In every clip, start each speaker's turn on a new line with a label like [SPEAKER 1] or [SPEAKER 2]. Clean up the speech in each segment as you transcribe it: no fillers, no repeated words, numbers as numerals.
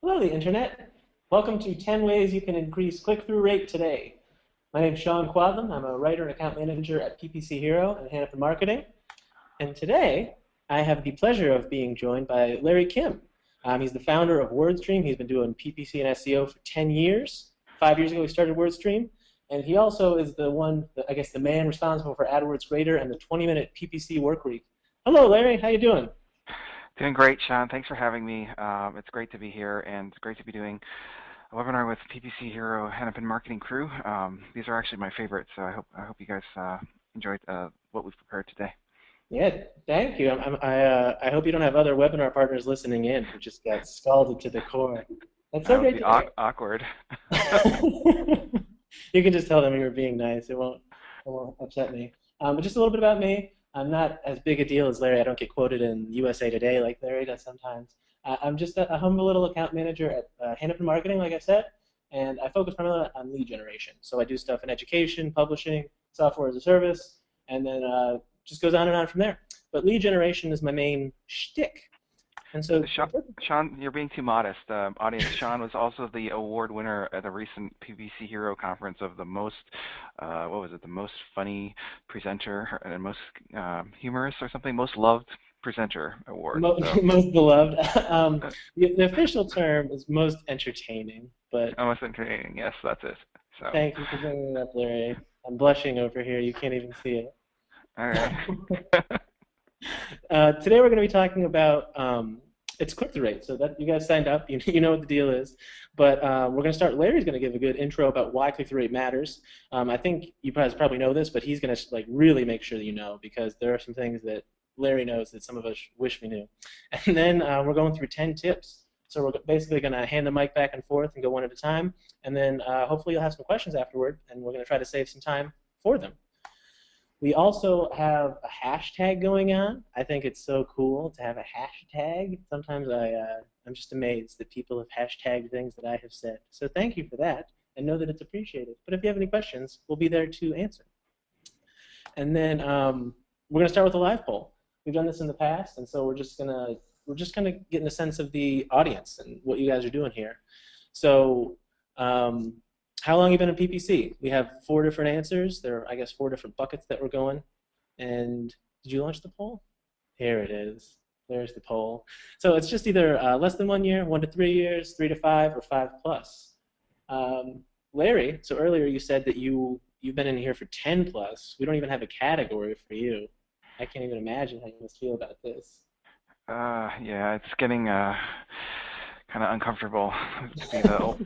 [SPEAKER 1] Hello, the internet. Welcome to 10 Ways You Can Increase Click-Through Rate today. My name is Sean Quadlam. I'm a writer and account manager at PPC Hero and Hannaford Marketing. And today, I have the pleasure of being joined by Larry Kim. He's the founder of WordStream. He's been doing PPC and SEO for 10 years. 5 years ago, he started WordStream. And he also is the man responsible for AdWords Grader and the 20-minute PPC work week. Hello, Larry. How you doing?
[SPEAKER 2] Doing great, Sean. Thanks for having me. It's great to be here, and it's great to be doing a webinar with PPC Hero Hennepin Marketing Crew. These are actually my favorites, so I hope you guys enjoyed what we've prepared today.
[SPEAKER 1] Yeah, thank you. I hope you don't have other webinar partners listening in who just got scalded to the core. That's so great to hear.
[SPEAKER 2] Awkward.
[SPEAKER 1] You can just tell them you were being nice. It won't upset me. But just a little bit about me. I'm not as big a deal as Larry. I don't get quoted in USA Today like Larry does sometimes. I'm just a humble little account manager at Hannaford Marketing, like I said, and I focus primarily on lead generation. So I do stuff in education, publishing, software as a service, and then just goes on and on from there. But lead generation is my main shtick. And so,
[SPEAKER 2] Sean, you're being too modest. Audience, Sean was also the award winner at the recent PPC Hero conference of the most, the most funny presenter and most humorous or something, most loved presenter award.
[SPEAKER 1] Most beloved. The official term is most entertaining, but
[SPEAKER 2] most entertaining. Yes, that's it. So.
[SPEAKER 1] Thank you for bringing it up, Larry. I'm blushing over here. You can't even see it.
[SPEAKER 2] All right.
[SPEAKER 1] Today we're going to be talking about its click-through rate. So that you guys signed up, you know what the deal is. But we're going to start. Larry's going to give a good intro about why click-through rate matters. I think you guys probably know this, but he's going to really make sure that you know, because there are some things that Larry knows that some of us wish we knew. And then we're going through 10 tips. So we're basically going to hand the mic back and forth and go one at a time. And then hopefully you'll have some questions afterward, and we're going to try to save some time for them. We also have a hashtag going on. I think it's so cool to have a hashtag. Sometimes I'm just amazed that people have hashtagged things that I have said. So thank you for that, and know that it's appreciated. But if you have any questions, we'll be there to answer. And then we're going to start with a live poll. We've done this in the past, and so we're just kind of getting a sense of the audience and what you guys are doing here. So. How long have you been in PPC? We have 4 different answers. There are, I guess, 4 different buckets that we're going. And did you launch the poll? Here it is. There's the poll. So it's just either less than 1 year, 1 to 3 years, 3 to 5, or 5 plus. Larry, so earlier you said that you've been in here for 10 plus. We don't even have a category for you. I can't even imagine how you must feel about this.
[SPEAKER 2] Yeah, it's getting kind of uncomfortable to be the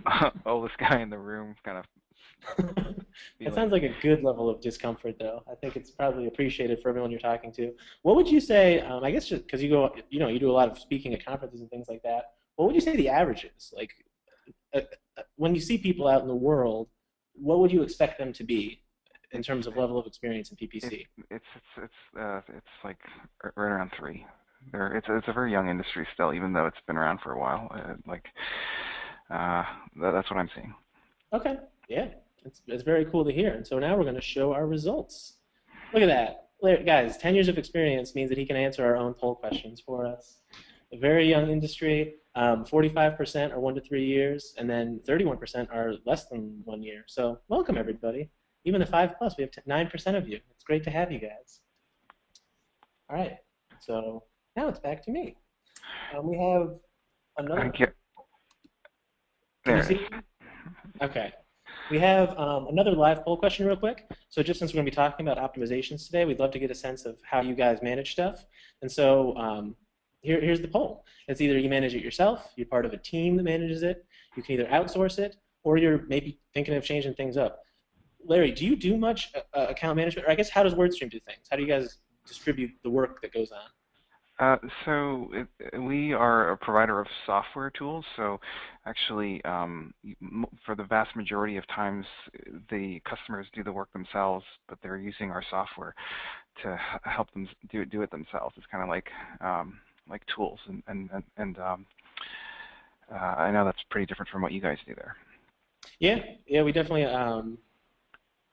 [SPEAKER 2] oldest guy in the room, kind of.
[SPEAKER 1] That sounds like a good level of discomfort, though. I think it's probably appreciated for everyone you're talking to. What would you say? I guess just because you do a lot of speaking at conferences and things like that. What would you say the average is? Like, when you see people out in the world, what would you expect them to be in terms of level of experience in PPC?
[SPEAKER 2] It's like right around 3. It's a very young industry still, even though it's been around for a while. That's what I'm seeing.
[SPEAKER 1] Okay, yeah, it's very cool to hear. And so now we're going to show our results. Look at that, Larry, guys. 10 years of experience means that he can answer our own poll questions for us. A very young industry. 45% are 1 to 3 years, and then 31% are less than 1 year. So welcome everybody. Even the 5 plus, we have 9% of you. It's great to have you guys. All right, so. Now it's back to me. We have another. Can you see? Okay. We have another live poll question real quick. So just since we're going to be talking about optimizations today, we'd love to get a sense of how you guys manage stuff. And so here's the poll. It's either you manage it yourself, you're part of a team that manages it, you can either outsource it, or you're maybe thinking of changing things up. Larry, do you do much account management? Or I guess, how does WordStream do things? How do you guys distribute the work that goes on?
[SPEAKER 2] We are a provider of software tools, so actually for the vast majority of times the customers do the work themselves, but they're using our software to help them do it themselves. It's kind of like tools, and I know that's pretty different from what you guys do there.
[SPEAKER 1] Yeah, we definitely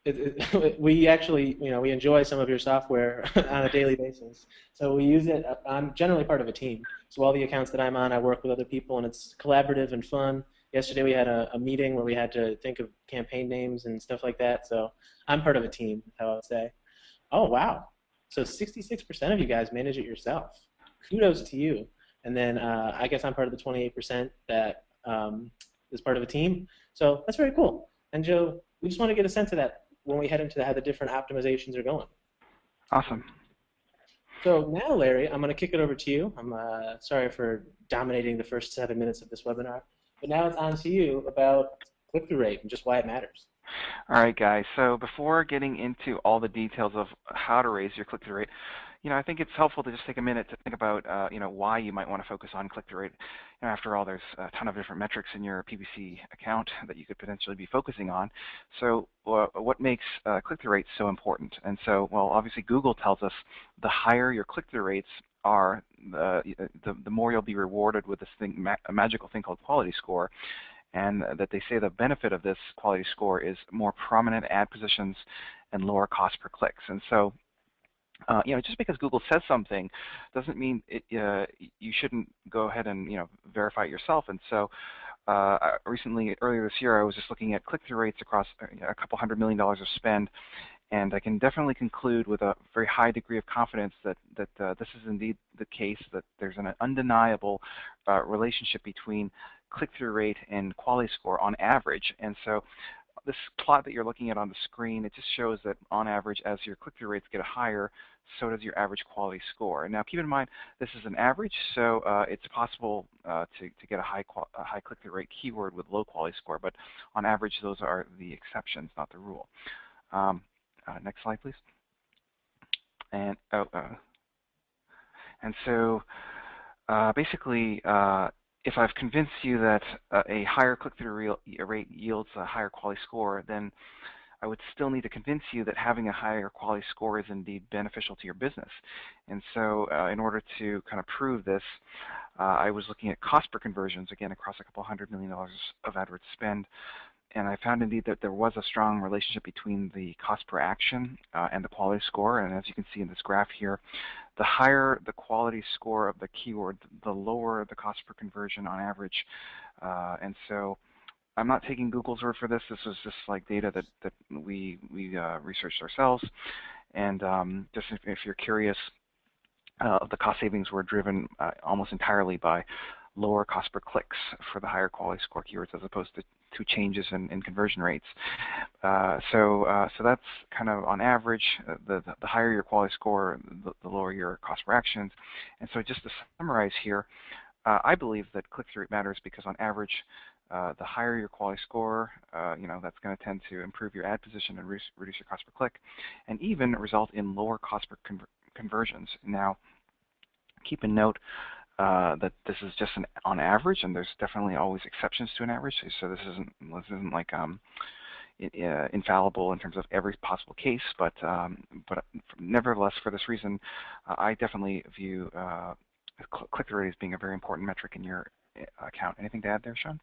[SPEAKER 1] We actually, we enjoy some of your software on a daily basis. So we use it. I'm generally part of a team. So all the accounts that I'm on, I work with other people, and it's collaborative and fun. Yesterday we had a meeting where we had to think of campaign names and stuff like that. So I'm part of a team, is how I would say. Oh, wow. So 66% of you guys manage it yourself. Kudos to you. And then I guess I'm part of the 28% that is part of a team. So that's very cool. And Joe, we just want to get a sense of that when we head into how the different optimizations are going.
[SPEAKER 2] Awesome.
[SPEAKER 1] So now, Larry, I'm going to kick it over to you. I'm sorry for dominating the first 7 minutes of this webinar, but now it's on to you about click-through rate and just why it matters.
[SPEAKER 2] All right, guys. So before getting into all the details of how to raise your click-through rate, I think it's helpful to just take a minute to think about, why you might want to focus on click-through rate. After all, there's a ton of different metrics in your PPC account that you could potentially be focusing on. So what makes click-through rates so important? And so, well, obviously Google tells us the higher your click-through rates are, the more you'll be rewarded with this thing, a magical thing called quality score. And that they say the benefit of this quality score is more prominent ad positions and lower cost per clicks. And so, just because Google says something doesn't mean you shouldn't go ahead and verify it yourself. And so, earlier this year, I was just looking at click-through rates across a couple $100 million of spend, and I can definitely conclude with a very high degree of confidence that this is indeed the case, that there's an undeniable relationship between click-through rate and quality score on average. And so this plot that you're looking at on the screen, it just shows that on average, as your click-through rates get higher, so does your average quality score. Now keep in mind, this is an average, so it's possible to get a high click-through rate keyword with low quality score, but on average, those are the exceptions, not the rule. Next slide, please. And so basically, if I've convinced you that a higher click-through rate yields a higher quality score, then I would still need to convince you that having a higher quality score is indeed beneficial to your business. And so in order to kind of prove this, I was looking at cost per conversions, again, across a couple $100 million of AdWords spend. And I found indeed that there was a strong relationship between the cost per action and the quality score. And as you can see in this graph here, the higher the quality score of the keyword, the lower the cost per conversion on average. And so I'm not taking Google's word for this. This was just like data that we researched ourselves. And just if you're curious, the cost savings were driven almost entirely by lower cost per clicks for the higher quality score keywords as opposed to changes in conversion rates. So that's kind of on average. The higher your quality score, the lower your cost per actions. And so just to summarize here, I believe that click-through rate matters because on average, the higher your quality score, that's going to tend to improve your ad position and reduce your cost per click, and even result in lower cost per conversions. Now, keep in note that this is just on average, and there's definitely always exceptions to an average. So this isn't like infallible in terms of every possible case. But nevertheless, for this reason, I definitely view click-through rate as being a very important metric in your account. Anything to add there, Sean?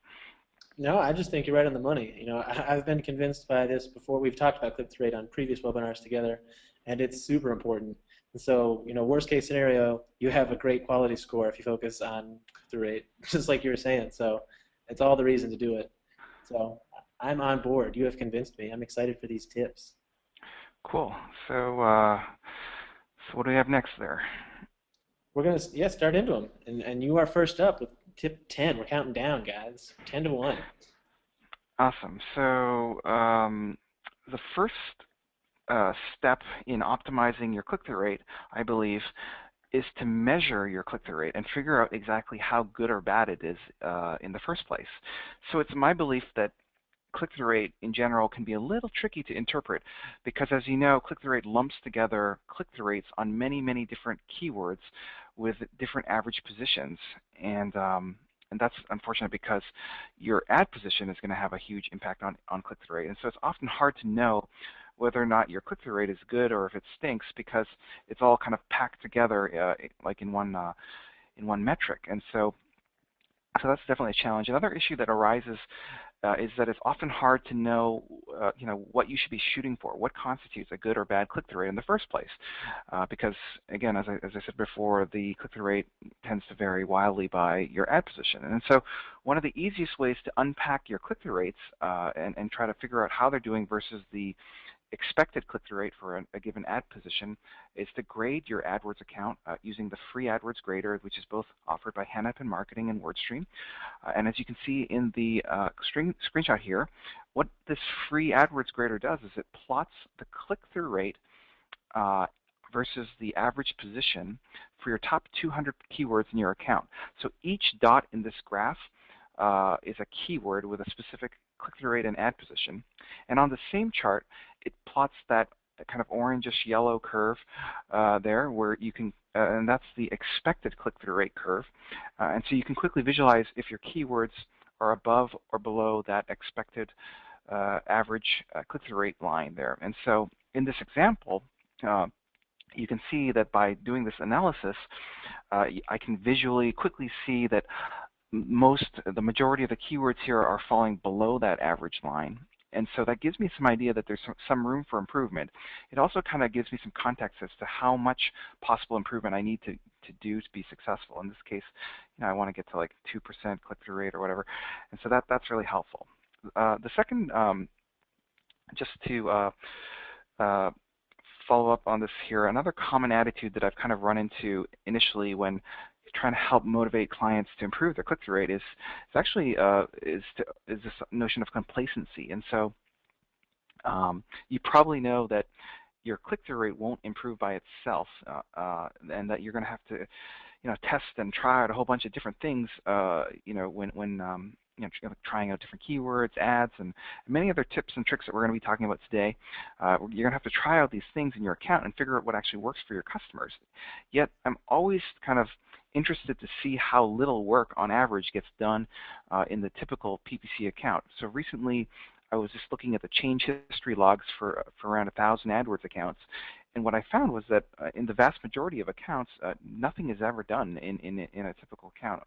[SPEAKER 1] No, I just think you're right on the money. I've been convinced by this before. We've talked about click-through rate on previous webinars together, and it's super important. And so, worst case scenario, you have a great quality score if you focus on click-through rate, just like you were saying. So it's all the reason to do it. So I'm on board. You have convinced me. I'm excited for these tips.
[SPEAKER 2] Cool. So what do we have next there?
[SPEAKER 1] We're going to, start into them. And you are first up with tip 10. We're counting down, guys. 10 to 1.
[SPEAKER 2] Awesome. So the first step in optimizing your click-through rate, I believe, is to measure your click-through rate and figure out exactly how good or bad it is in the first place. So it's my belief that click-through rate in general can be a little tricky to interpret because, as you know, click-through rate lumps together click-through rates on many, many different keywords with different average positions. And that's unfortunate because your ad position is going to have a huge impact on click-through rate. And so it's often hard to know whether or not your click-through rate is good or if it stinks because it's all kind of packed together like in one metric. And so that's definitely a challenge. Another issue that arises is that it's often hard to know, what you should be shooting for, what constitutes a good or bad click-through rate in the first place, because again, as I said before, the click-through rate tends to vary wildly by your ad position, and so one of the easiest ways to unpack your click-through rates and try to figure out how they're doing versus the expected click-through rate for a given ad position is to grade your AdWords account using the free AdWords grader, which is both offered by Hennep in Marketing and WordStream. And as you can see in the screenshot here, what this free AdWords grader does is it plots the click-through rate versus the average position for your top 200 keywords in your account. So each dot in this graph is a keyword with a specific click-through rate and ad position. And on the same chart, it plots that kind of orangish yellow curve there where you can, and that's the expected click-through rate curve. And so you can quickly visualize if your keywords are above or below that expected average click-through rate line there. And so in this example, you can see that by doing this analysis, I can visually quickly see that the majority of the keywords here are falling below that average line. And so that gives me some idea that there's some room for improvement. It also kind of gives me some context as to how much possible improvement I need to do to be successful. In this case, I want to get to like 2% click-through rate or whatever. And so that's really helpful. The second, just to follow up on this here, another common attitude that I've kind of run into initially when trying to help motivate clients to improve their click-through rate is this notion of complacency. And so you probably know that your click-through rate won't improve by itself, and that you're going to have to test and try out a whole bunch of different things when trying out different keywords, ads, and many other tips and tricks that we're going to be talking about today. You're going to have to try out these things in your account and figure out what actually works for your customers. Yet I'm always kind of interested to see how little work on average gets done in the typical PPC account. So recently I was just looking at the change history logs for around 1,000 AdWords accounts, and what I found was that in the vast majority of accounts, nothing is ever done in a typical account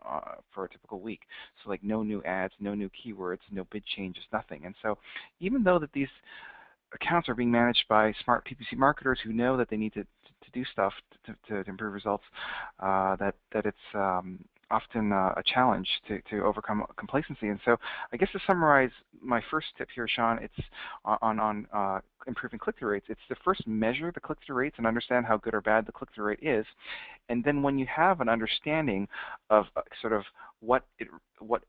[SPEAKER 2] for a typical week. So like no new ads, no new keywords, no bid changes, nothing. And so even though that these accounts are being managed by smart PPC marketers who know that they need to do stuff to improve results, that it's often a challenge to overcome complacency. And so I guess to summarize my first tip here, Sean, it's on improving click-through rates. It's to first measure the click-through rates and understand how good or bad the click-through rate is. And then when you have an understanding of sort of what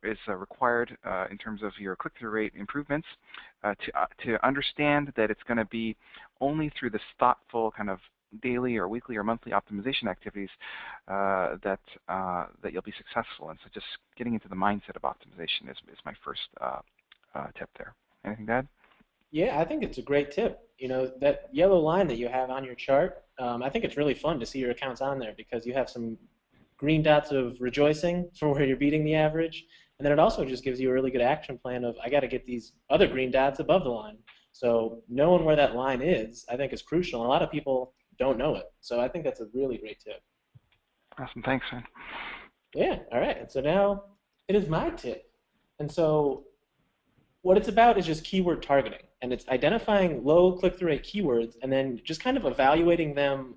[SPEAKER 2] is required in terms of your click-through rate improvements, to understand that it's going to be only through this thoughtful kind of daily or weekly or monthly optimization activities that you'll be successful. And so just getting into the mindset of optimization is my first tip there. Anything to add?
[SPEAKER 1] Yeah, I think it's a great tip. That yellow line that you have on your chart, I think it's really fun to see your accounts on there because you have some green dots of rejoicing for where you're beating the average, and then it also just gives you a really good action plan of I got to get these other green dots above the line. So knowing where that line is, I think, is crucial. And a lot of people don't know it. So I think that's a really great tip.
[SPEAKER 2] Awesome. Thanks, man.
[SPEAKER 1] Yeah, all right. And so now it is my tip. And so what it's about is just keyword targeting. And it's identifying low click-through rate keywords and then just kind of evaluating them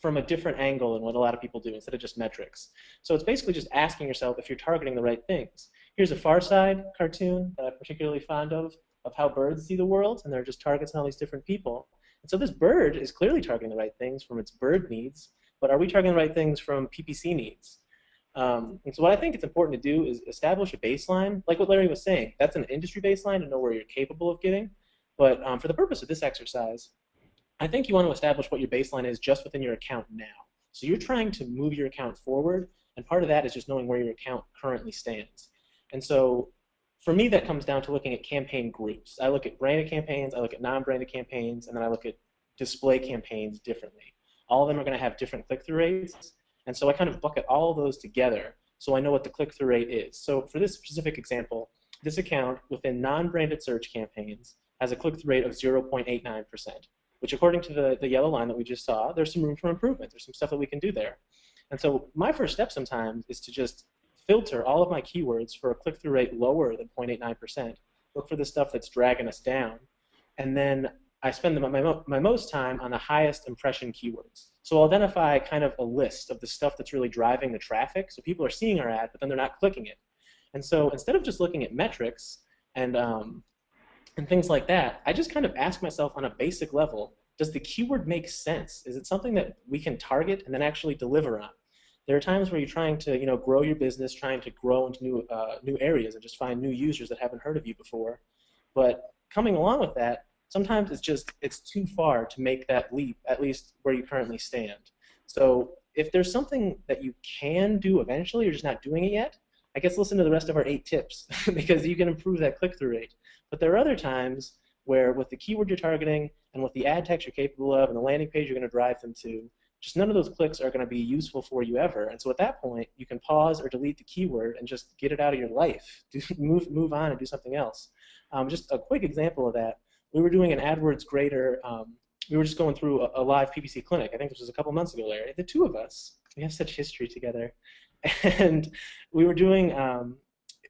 [SPEAKER 1] from a different angle than what a lot of people do instead of just metrics. So it's basically just asking yourself if you're targeting the right things. Here's a Far Side cartoon that I'm particularly fond of how birds see the world, and they're just targets on all these different people. And so this bird is clearly targeting the right things from its bird needs, but are we targeting the right things from PPC needs? And so what I think it's important to do is establish a baseline, like what Larry was saying. That's an industry baseline to know where you're capable of giving. But for the purpose of this exercise, I think you want to establish what your baseline is just within your account now. So you're trying to move your account forward, and part of that is just knowing where your account currently stands. And so for me, that comes down to looking at campaign groups. I look at branded campaigns, I look at non-branded campaigns, and then I look at display campaigns differently. All of them are going to have different click-through rates, and so I kind of bucket all of those together so I know what the click-through rate is. So for this specific example, this account within non-branded search campaigns has a click-through rate of 0.89%, which according to the yellow line that we just saw, there's some room for improvement. There's some stuff that we can do there. And so my first step sometimes is to just filter all of my keywords for a click-through rate lower than 0.89%, look for the stuff that's dragging us down, and then I spend my most time on the highest impression keywords. So I'll identify kind of a list of the stuff that's really driving the traffic. So people are seeing our ad, but then they're not clicking it. And so instead of just looking at metrics and and things like that, I just kind of ask myself on a basic level, does the keyword make sense? Is it something that we can target and then actually deliver on? There are times where you're trying to, grow your business, trying to grow into new areas and just find new users that haven't heard of you before. But coming along with that, sometimes it's too far to make that leap, at least where you currently stand. So if there's something that you can do eventually, you're just not doing it yet, I guess listen to the rest of our 8 tips because you can improve that click-through rate. But there are other times where with the keyword you're targeting and with the ad text you're capable of and the landing page you're going to drive them to, just none of those clicks are going to be useful for you ever. And so at that point, you can pause or delete the keyword and just get it out of your life. Move on and do something else. Just a quick example of that. We were doing an AdWords grader. We were just going through a live PPC clinic. I think this was a couple months ago, Larry. The two of us, we have such history together. And we were doing,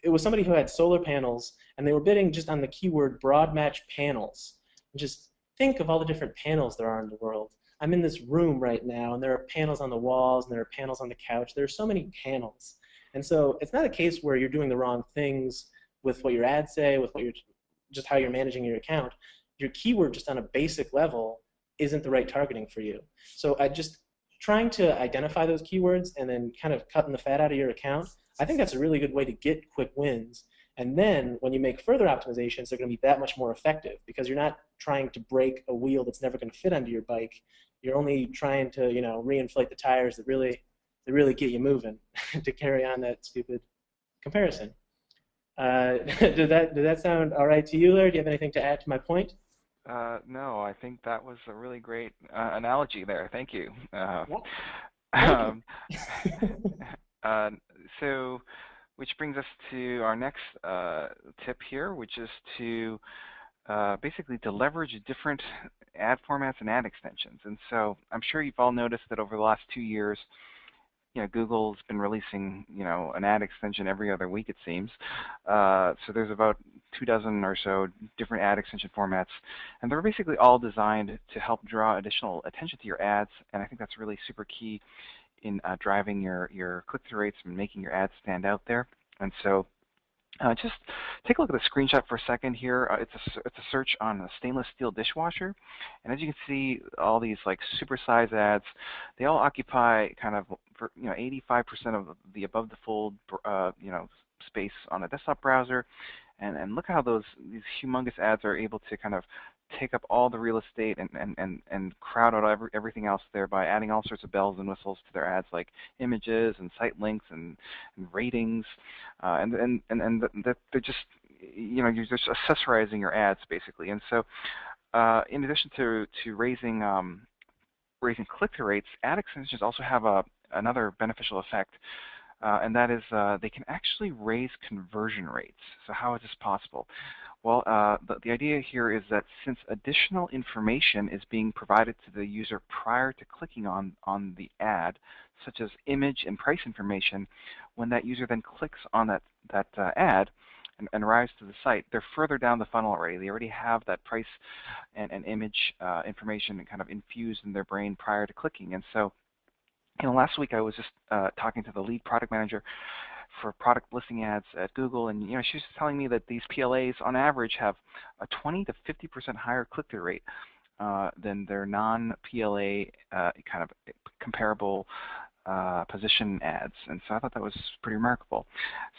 [SPEAKER 1] it was somebody who had solar panels, and they were bidding just on the keyword broad match panels. And just think of all the different panels there are in the world. I'm in this room right now, and there are panels on the walls, and there are panels on the couch. There are so many panels. And so it's not a case where you're doing the wrong things with what your ads say, with what you're, just how you're managing your account. Your keyword just on a basic level isn't the right targeting for you. So I just trying to identify those keywords and then kind of cutting the fat out of your account, I think that's a really good way to get quick wins. And then when you make further optimizations, they're going to be that much more effective because you're not trying to break a wheel that's never going to fit onto your bike. You're only trying to, reinflate the tires that really get you moving to carry on that stupid comparison. Did that sound all right to you, Larry? Do you have anything to add to my point?
[SPEAKER 2] No, I think that was a really great analogy there. Thank you.
[SPEAKER 1] Well, thank you.
[SPEAKER 2] Um, so, which brings us to our next tip here, which is to basically to leverage different ad formats and ad extensions. And so I'm sure you've all noticed that over the last 2 years, Google's been releasing, an ad extension every other week, it seems. So there's about 24 or so different ad extension formats, and they're basically all designed to help draw additional attention to your ads, and I think that's really super key in driving your click-through rates and making your ads stand out there. And so just take a look at the screenshot for a second here. It's a search on a stainless steel dishwasher, and as you can see, all these like super-size ads, they all occupy kind of 85% of the above the fold space on a desktop browser, and look how these humongous ads are able to kind of take up all the real estate and crowd out everything else there by adding all sorts of bells and whistles to their ads, like images and site links and ratings, and they're just you're just accessorizing your ads basically. And so in addition to raising click-through rates, ad extensions also have another beneficial effect, and that is they can actually raise conversion rates. So how is this possible? Well, the idea here is that since additional information is being provided to the user prior to clicking on the ad, such as image and price information, when that user then clicks on that ad and arrives to the site, they're further down the funnel already. They already have that price and image information kind of infused in their brain prior to clicking. And so, last week I was just talking to the lead product manager for product listing ads at Google, and she was telling me that these PLAs on average have a 20 to 50% higher click-through rate than their non-PLA kind of comparable position ads, and so I thought that was pretty remarkable.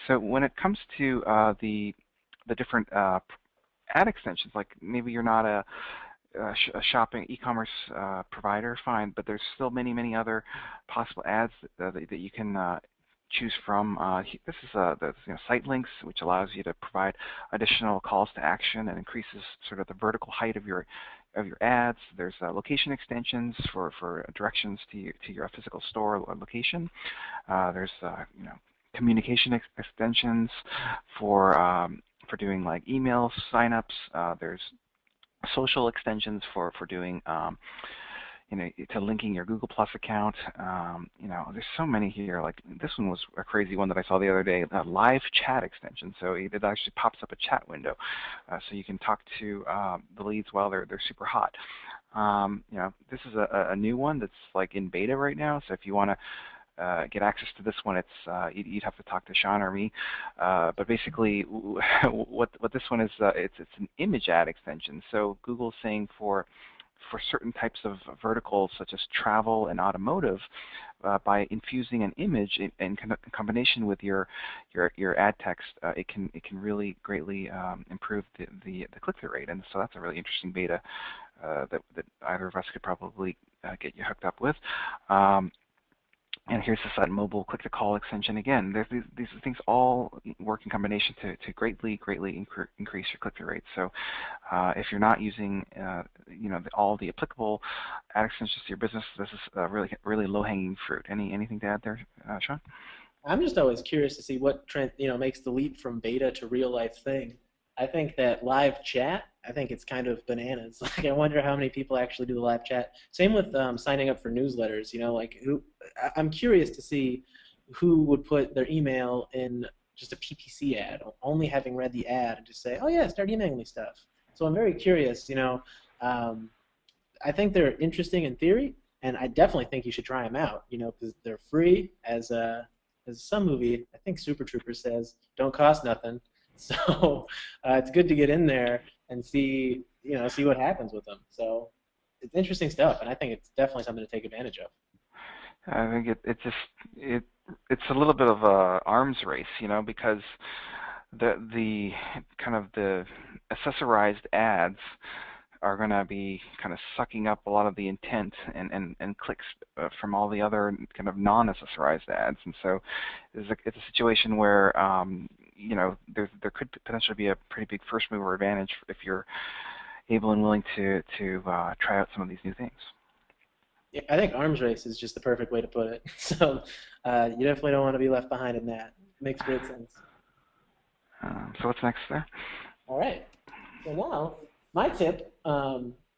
[SPEAKER 2] So when it comes to the different ad extensions, like maybe you're not a shopping e-commerce provider, fine, but there's still many other possible ads that you can choose from. This is the site links, which allows you to provide additional calls to action and increases sort of the vertical height of your ads. There's location extensions for directions to your physical store or location. There's communication extensions for doing like email signups. There's social extensions for doing to linking your Google Plus account. There's so many here. Like this one was a crazy one that I saw the other day, a live chat extension. So it actually pops up a chat window, so you can talk to the leads while they're super hot. This is a new one that's like in beta right now. So if you want to get access to this one, you'd have to talk to Sean or me. But basically, what this one is, it's an image ad extension. So Google's saying for certain types of verticals such as travel and automotive, by infusing an image in combination with your ad text, it can really greatly improve the click-through rate. And so that's a really interesting beta that either of us could probably get you hooked up with. And here's this mobile click-to-call extension again. These things all work in combination to greatly increase your click-through rate. So if you're not using all the applicable ad extensions to your business, this is really low-hanging fruit. Anything to add there, Sean?
[SPEAKER 1] I'm just always curious to see what trend makes the leap from beta to real life thing. I think that live chat, I think it's kind of bananas. Like I wonder how many people actually do the live chat. Same with signing up for newsletters. I'm curious to see who would put their email in just a PPC ad, only having read the ad and just say, oh yeah, start emailing me stuff. So I'm very curious. I think they're interesting in theory, and I definitely think you should try them out. Because they're free. As some movie, I think Super Troopers says, don't cost nothing. So it's good to get in there and see what happens with them. So it's interesting stuff, and I think it's definitely something to take advantage of.
[SPEAKER 2] I think it's a little bit of a arms race, because the kind of the accessorized ads are going to be kind of sucking up a lot of the intent and clicks from all the other kind of non-accessorized ads, and so it's a situation where there could potentially be a pretty big first mover advantage if you're able and willing to try out some of these new things.
[SPEAKER 1] Yeah, I think arms race is just the perfect way to put it. So you definitely don't want to be left behind in that. Makes great sense.
[SPEAKER 2] So what's next there?
[SPEAKER 1] All right. So now my tip.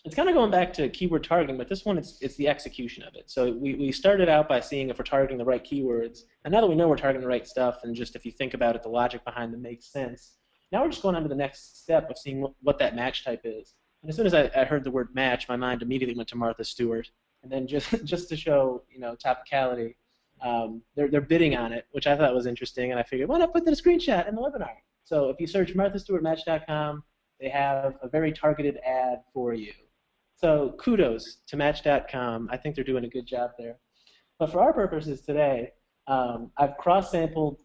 [SPEAKER 1] It's kind of going back to keyword targeting, but this one it's the execution of it. So we started out by seeing if we're targeting the right keywords, and now that we know we're targeting the right stuff, and just if you think about it, the logic behind them makes sense. Now we're just going on to the next step of seeing what that match type is. And as soon as I heard the word match, my mind immediately went to Martha Stewart. And then just to show topicality, they're bidding on it, which I thought was interesting, and I figured why not put the screenshot in the webinar? So if you search MarthaStewartMatch.com, they have a very targeted ad for you. So kudos to Match.com. I think they're doing a good job there. But for our purposes today, I've cross-sampled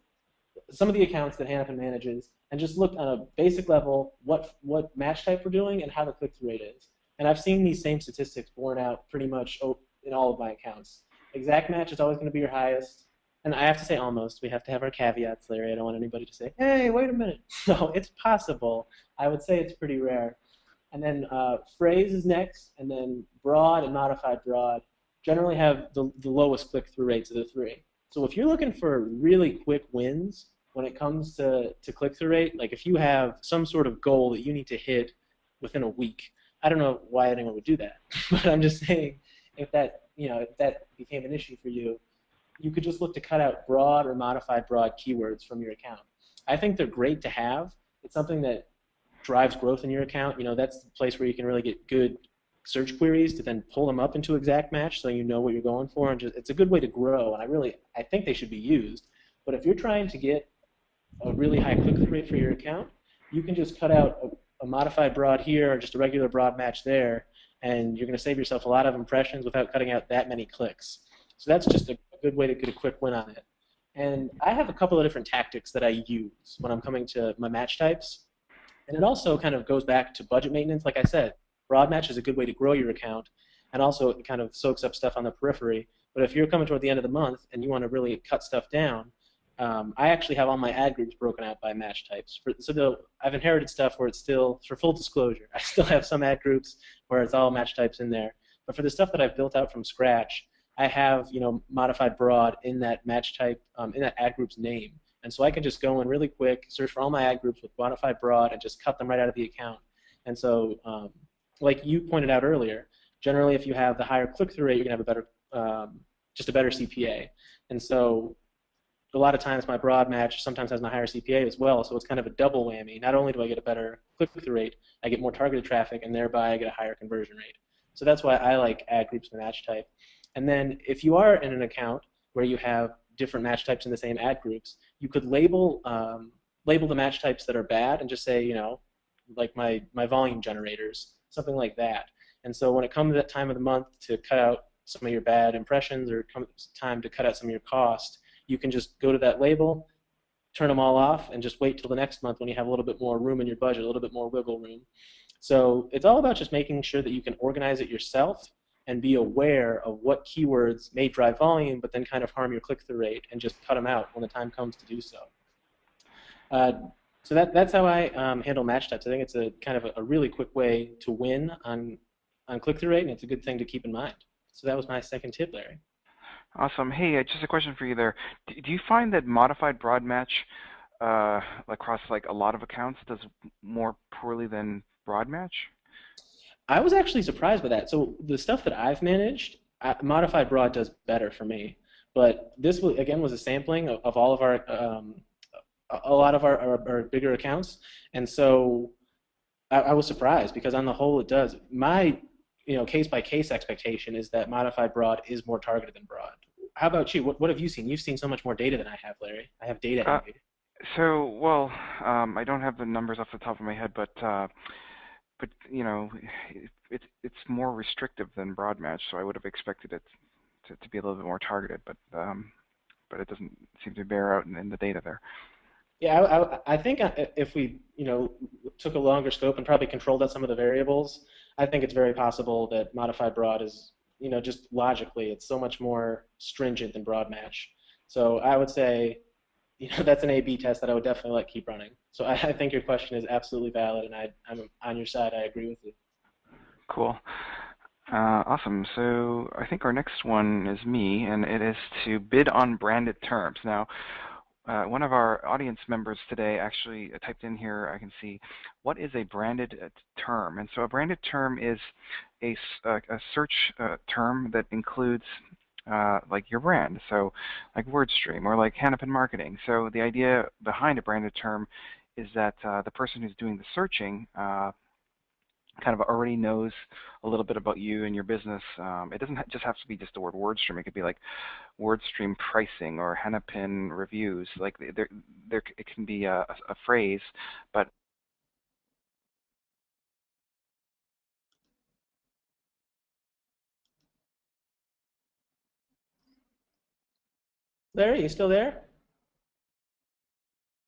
[SPEAKER 1] some of the accounts that Hannafin manages and just looked on a basic level what match type we're doing and how the click-through rate is. And I've seen these same statistics borne out pretty much in all of my accounts. Exact match is always going to be your highest. And I have to say almost. We have to have our caveats, Larry. I don't want anybody to say, hey, wait a minute. So it's possible. I would say it's pretty rare. And then phrase is next, and then broad and modified broad generally have the lowest click-through rates of the three. So if you're looking for really quick wins when it comes to click-through rate, like if you have some sort of goal that you need to hit within a week, I don't know why anyone would do that, but I'm just saying if that became an issue for you, you could just look to cut out broad or modified broad keywords from your account. I think they're great to have. It's something that drives growth in your account. That's the place where you can really get good search queries to then pull them up into exact match so you know what you're going for. And it's a good way to grow, and I think they should be used. But if you're trying to get a really high click-through rate for your account, you can just cut out a modified broad here or just a regular broad match there, and you're going to save yourself a lot of impressions without cutting out that many clicks. So that's just a good way to get a quick win on it. And I have a couple of different tactics that I use when I'm coming to my match types. And it also kind of goes back to budget maintenance. Like I said, broad match is a good way to grow your account, and also it kind of soaks up stuff on the periphery. But if you're coming toward the end of the month and you want to really cut stuff down, I actually have all my ad groups broken out by match types. I've inherited stuff where it's still, for full disclosure, I still have some ad groups where it's all match types in there. But for the stuff that I've built out from scratch, I have modified broad in that match type, in that ad group's name. And so I can just go in really quick, search for all my ad groups with modified broad, and just cut them right out of the account. And so, like you pointed out earlier, generally, if you have the higher click-through rate, you're going to have a better, just a better CPA. And so a lot of times my broad match sometimes has my higher CPA as well, so it's kind of a double whammy. Not only do I get a better click-through rate, I get more targeted traffic, and thereby I get a higher conversion rate. So that's why I like ad groups by match type. And then if you are in an account where you have different match types in the same ad groups, you could label the match types that are bad and just say, like my volume generators, something like that. And so when it comes to that time of the month to cut out some of your bad impressions, or comes time to cut out some of your cost, you can just go to that label, turn them all off, and just wait till the next month when you have a little bit more room in your budget, a little bit more wiggle room. So it's all about just making sure that you can organize it yourself and be aware of what keywords may drive volume but then kind of harm your click-through rate, and just cut them out when the time comes to do so. Uh, so that's how I handle match types. I think it's a kind of a really quick way to win on click-through rate, and it's a good thing to keep in mind. So that was my second tip, Larry.
[SPEAKER 2] Awesome. Hey, just a question for you there. Do you find that modified broad match across like a lot of accounts does more poorly than broad match?
[SPEAKER 1] I was actually surprised by that. So the stuff that I've managed, modified broad does better for me. But this was, again, was a sampling of all of our, a lot of our bigger accounts, and so I was surprised because on the whole it does. My case by case expectation is that modified broad is more targeted than broad. How about you? What have you seen? You've seen so much more data than I have, Larry. I have data
[SPEAKER 2] Uh,
[SPEAKER 1] envy.
[SPEAKER 2] well, I don't have the numbers off the top of my head, but it's more restrictive than broad match, so I would have expected it to be a little bit more targeted, but it doesn't seem to bear out in the data there.
[SPEAKER 1] Yeah, I think if we took a longer scope and probably controlled out some of the variables, I think it's very possible that modified broad is, just logically, it's so much more stringent than broad match. So I would say, that's an A/B test that I would definitely like keep running. So I think your question is absolutely valid, and I'm on your side. I agree with you.
[SPEAKER 2] Cool. Awesome. So I think our next one is me, and it is to bid on branded terms. Now, one of our audience members today actually typed in here, I can see, what is a branded term? And so a branded term is a search term that includes like your brand, so like WordStream or like Hennepin Marketing. So the idea behind a branded term is that the person who's doing the searching kind of already knows a little bit about you and your business. It doesn't just have to be just the word WordStream. It could be like WordStream pricing or Hennepin reviews. Like it can be a phrase, but
[SPEAKER 1] Larry, you still there?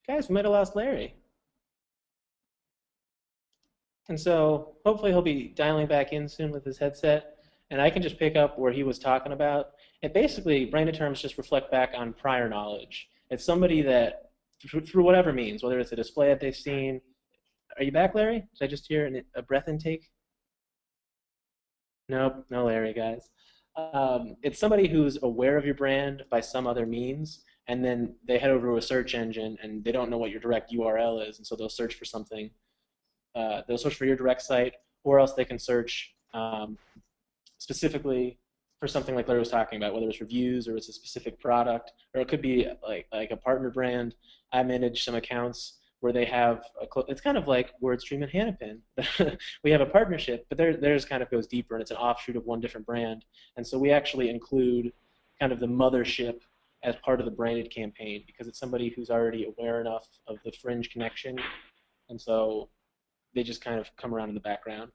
[SPEAKER 1] Guys, we might have lost Larry. And so hopefully he'll be dialing back in soon with his headset, and I can just pick up where he was talking about. And basically, branded terms just reflect back on prior knowledge. It's somebody that, through whatever means, whether it's a display that they've seen. Are you back, Larry? Did I just hear a breath intake? Nope, no Larry, guys. It's somebody who's aware of your brand by some other means, and then they head over to a search engine and they don't know what your direct URL is, and so they'll search for something. They'll search for your direct site, or else they can search specifically for something like Larry was talking about, whether it's reviews or it's a specific product, or it could be like a partner brand. I manage some accounts where they have it's kind of like WordStream and Hannapin. We have a partnership, but theirs kind of goes deeper, and it's an offshoot of one different brand. And so we actually include kind of the mothership as part of the branded campaign because it's somebody who's already aware enough of the fringe connection, and so they just kind of come around in the background.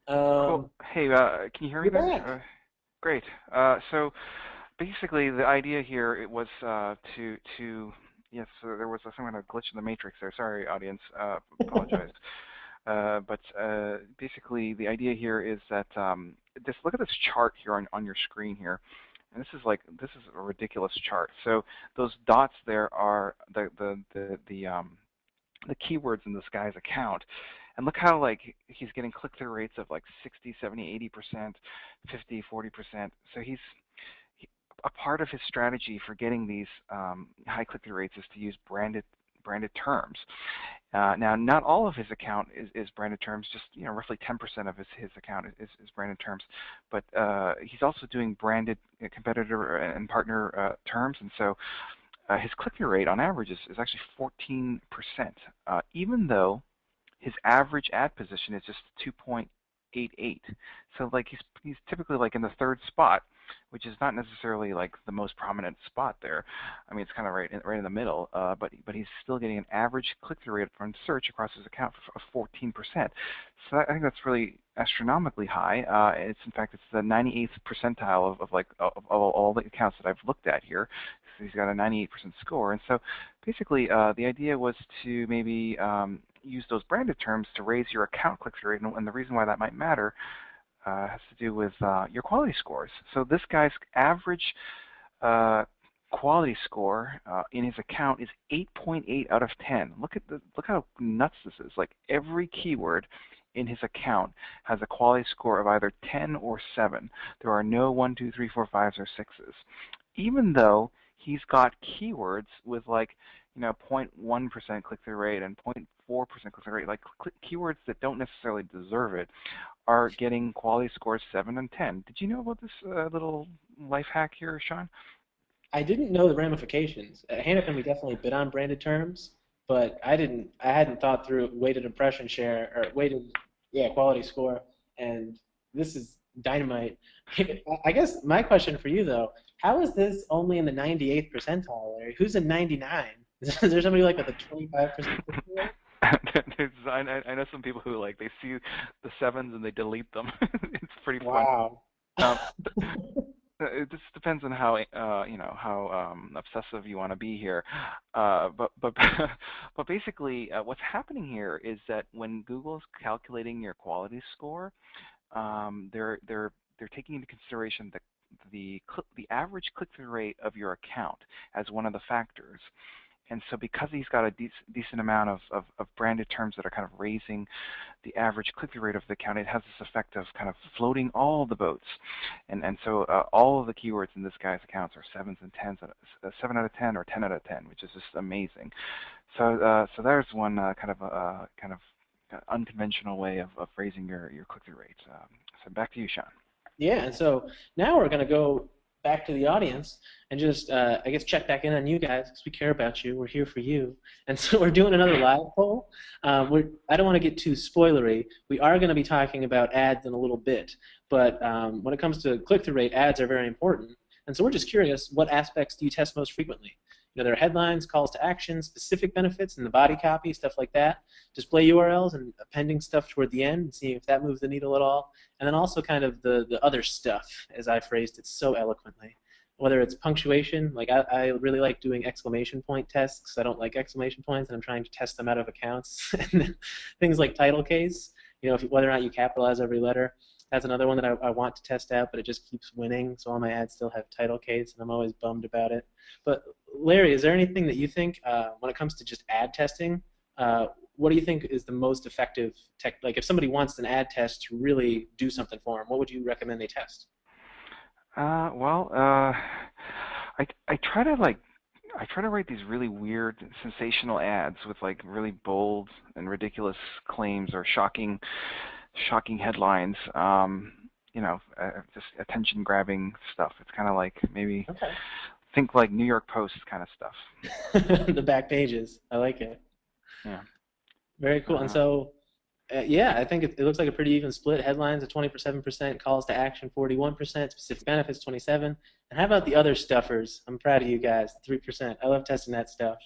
[SPEAKER 2] cool. Hey, can you hear me
[SPEAKER 1] You're
[SPEAKER 2] there?
[SPEAKER 1] back.
[SPEAKER 2] Great. So basically, the idea here it was to yes, so there was some kind of glitch in the matrix there. Sorry, audience. Apologize. But basically, the idea here is that just look at this chart here on your screen here, and this is a ridiculous chart. So those dots there are the keywords in this guy's account. And look how like he's getting click-through rates of like 60, 70, 80%, 50, 40%. So a part of his strategy for getting these high click-through rates is to use branded branded terms. Now, not all of his account is branded terms. Just roughly 10% of his account is branded terms. But he's also doing branded competitor and partner terms, and so his click-through rate on average is actually 14%, even though his average ad position is just 2.88. So like he's typically like in the third spot, which is not necessarily like the most prominent spot there. I mean, it's kind of right in the middle, but he's still getting an average click-through rate from search across his account of 14%. So I think that's really astronomically high. It's in fact it's the 98th percentile of all the accounts that I've looked at here. So he's got a 98% score, and so basically the idea was to maybe use those branded terms to raise your account click-through rate, and the reason why that might matter has to do with your quality scores. So this guy's average quality score in his account is 8.8 out of 10. Look how nuts this is. Like every keyword in his account has a quality score of either 10 or 7. There are no 1, 2, 3, 4, 5s or 6s. Even though he's got keywords with like 0.1% click-through rate and 0.4% click-through rate, like keywords that don't necessarily deserve it, are getting quality scores 7 and 10. Did you know about this little life hack here, Sean?
[SPEAKER 1] I didn't know the ramifications. Hannah and we definitely bid on branded terms, but I hadn't thought through weighted impression share or weighted, quality score, and this is dynamite. I guess my question for you though, how is this only in the 98th percentile, Larry? Who's in 99? Is there somebody like with a 25%?
[SPEAKER 2] I know some people who like they see the 7s and they delete them. It's pretty fun.
[SPEAKER 1] Wow.
[SPEAKER 2] It just depends on how how obsessive you want to be here, but basically what's happening here is that when Google's calculating your quality score, they're taking into consideration the average click-through rate of your account as one of the factors. And so because he's got a decent amount of branded terms that are kind of raising the average click-through rate of the account, it has this effect of kind of floating all the boats. And so all of the keywords in this guy's accounts are 7s and 10s, 7 out of 10 or 10 out of 10, which is just amazing. So there's one kind of unconventional way of raising your click-through rates. So back to you, Sean.
[SPEAKER 1] Yeah, and so now we're going to go back to the audience and just, I guess, check back in on you guys because we care about you. We're here for you. And so we're doing another live poll. I don't want to get too spoilery. We are going to be talking about ads in a little bit. But when it comes to click-through rate, ads are very important. And so we're just curious, what aspects do you test most frequently? There are headlines, calls to action, specific benefits in the body copy, stuff like that. Display URLs and appending stuff toward the end and seeing if that moves the needle at all. And then also kind of the other stuff, as I phrased it so eloquently. Whether it's punctuation, like I really like doing exclamation point tests. I don't like exclamation points, and I'm trying to test them out of accounts. And things like title case, whether or not you capitalize every letter. That's another one that I want to test out, but it just keeps winning, so all my ads still have title case, and I'm always bummed about it. But Larry, is there anything that you think, when it comes to just ad testing, what do you think is the most effective tech? Like if somebody wants an ad test to really do something for them, what would you recommend they test?
[SPEAKER 2] I try to write these really weird, sensational ads with like really bold and ridiculous claims or shocking headlines. Just attention-grabbing stuff. It's kind of like maybe think like New York Post kind of stuff.
[SPEAKER 1] The back pages. I like it.
[SPEAKER 2] Yeah.
[SPEAKER 1] Very cool. And so, I think it looks like a pretty even split. Headlines at 27%, calls to action 41%, specific benefits 27%. And how about the other stuffers? I'm proud of you guys, 3%. I love testing that stuff.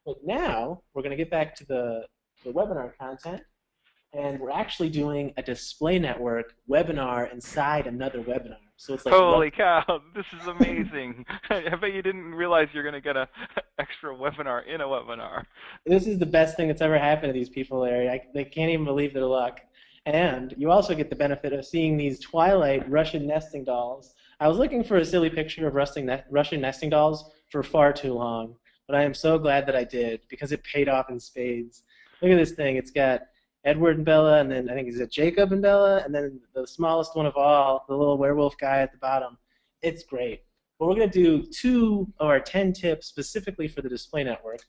[SPEAKER 1] But now we're going to get back to the webinar content. And we're actually doing a display network webinar inside another webinar. So it's like,
[SPEAKER 2] holy cow, this is amazing. I bet you didn't realize you're going to get an extra webinar in a webinar.
[SPEAKER 1] This is the best thing that's ever happened to these people, Larry. They can't even believe their luck. And you also get the benefit of seeing these Twilight Russian nesting dolls. I was looking for a silly picture of Russian nesting dolls for far too long, but I am so glad that I did because it paid off in spades. Look at this thing. It's got Edward and Bella, and then I think is it Jacob and Bella, and then the smallest one of all, the little werewolf guy at the bottom. It's great. But we're going to do 2 of our 10 tips specifically for the display network.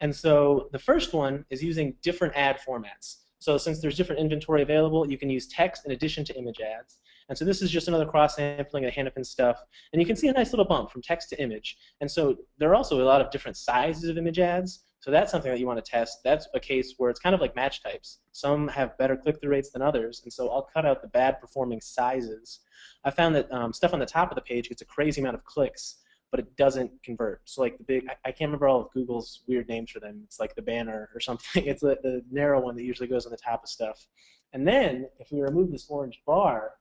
[SPEAKER 1] And so the first one is using different ad formats. So since there's different inventory available, you can use text in addition to image ads. And so this is just another cross-sampling of Hannafin stuff. And you can see a nice little bump from text to image. And so there are also a lot of different sizes of image ads. So that's something that you want to test. That's a case where it's kind of like match types. Some have better click-through rates than others. And so I'll cut out the bad performing sizes. I found that stuff on the top of the page gets a crazy amount of clicks, but it doesn't convert. So like the big, I can't remember all of Google's weird names for them. It's like the banner or something. It's the narrow one that usually goes on the top of stuff. And then if we remove this orange bar,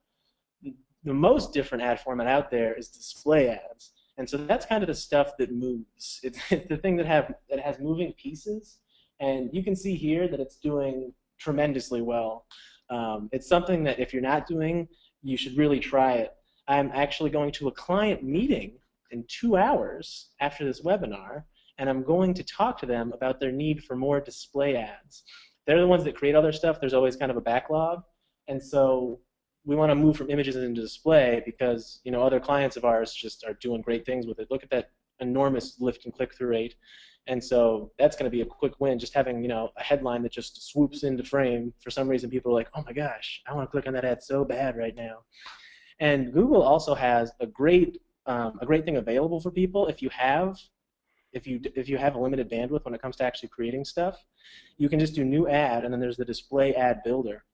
[SPEAKER 1] the most different ad format out there is display ads. And so that's kind of the stuff that moves. It's the thing that has moving pieces. And you can see here that it's doing tremendously well. It's something that if you're not doing, you should really try it. I'm actually going to a client meeting in 2 hours after this webinar, and I'm going to talk to them about their need for more display ads. They're the ones that create all their stuff. There's always kind of a backlog, and so we want to move from images into display because other clients of ours just are doing great things with it. Look at that enormous lift in click-through rate, and so that's going to be a quick win. Just having a headline that just swoops into frame. For some reason, people are like, "Oh my gosh, I want to click on that ad so bad right now." And Google also has a great thing available for people if you have a limited bandwidth when it comes to actually creating stuff. You can just do new ad, and then there's the display ad builder,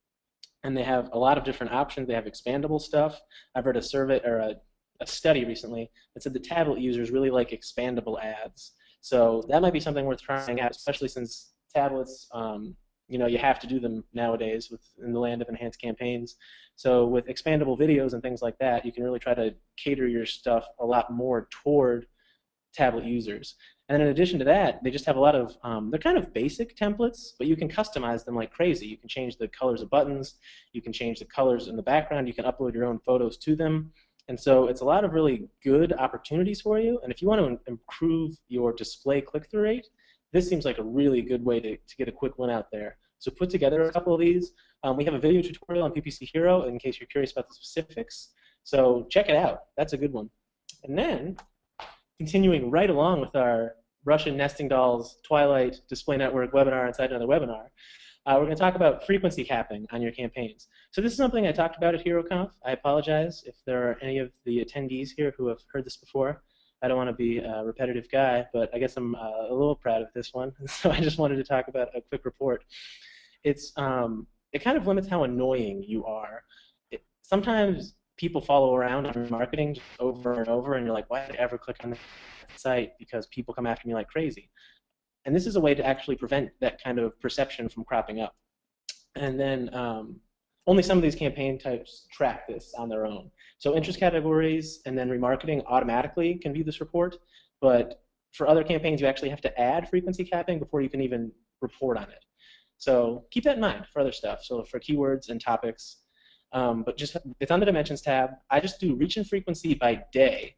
[SPEAKER 1] and they have a lot of different options. They have expandable stuff. I've read a survey or a study recently that said the tablet users really like expandable ads. So that might be something worth trying out, especially since tablets, you have to do them nowadays in the land of enhanced campaigns. So with expandable videos and things like that, you can really try to cater your stuff a lot more toward tablet users. And then in addition to that, they just have a lot of, they're kind of basic templates, but you can customize them like crazy. You can change the colors of buttons, you can change the colors in the background, you can upload your own photos to them. And so it's a lot of really good opportunities for you. And if you want to improve your display click-through rate, this seems like a really good way to get a quick win out there. So put together a couple of these. We have a video tutorial on PPC Hero in case you're curious about the specifics. So check it out. That's a good one. And then continuing right along with our Russian nesting dolls Twilight Display Network webinar inside another webinar, we're going to talk about frequency capping on your campaigns. So this is something I talked about at HeroConf. I apologize if there are any of the attendees here who have heard this before. I don't want to be a repetitive guy, but I guess I'm a little proud of this one. So I just wanted to talk about a quick report. It kind of limits how annoying you are. Sometimes people follow around on marketing just over and over, and you're like, why did I ever click on this site? Because people come after me like crazy. And this is a way to actually prevent that kind of perception from cropping up. And then only some of these campaign types track this on their own. So interest categories and then remarketing automatically can view this report, but for other campaigns, you actually have to add frequency capping before you can even report on it. So keep that in mind for other stuff. So for keywords and topics, but just it's on the dimensions tab. I just do reach and frequency by day,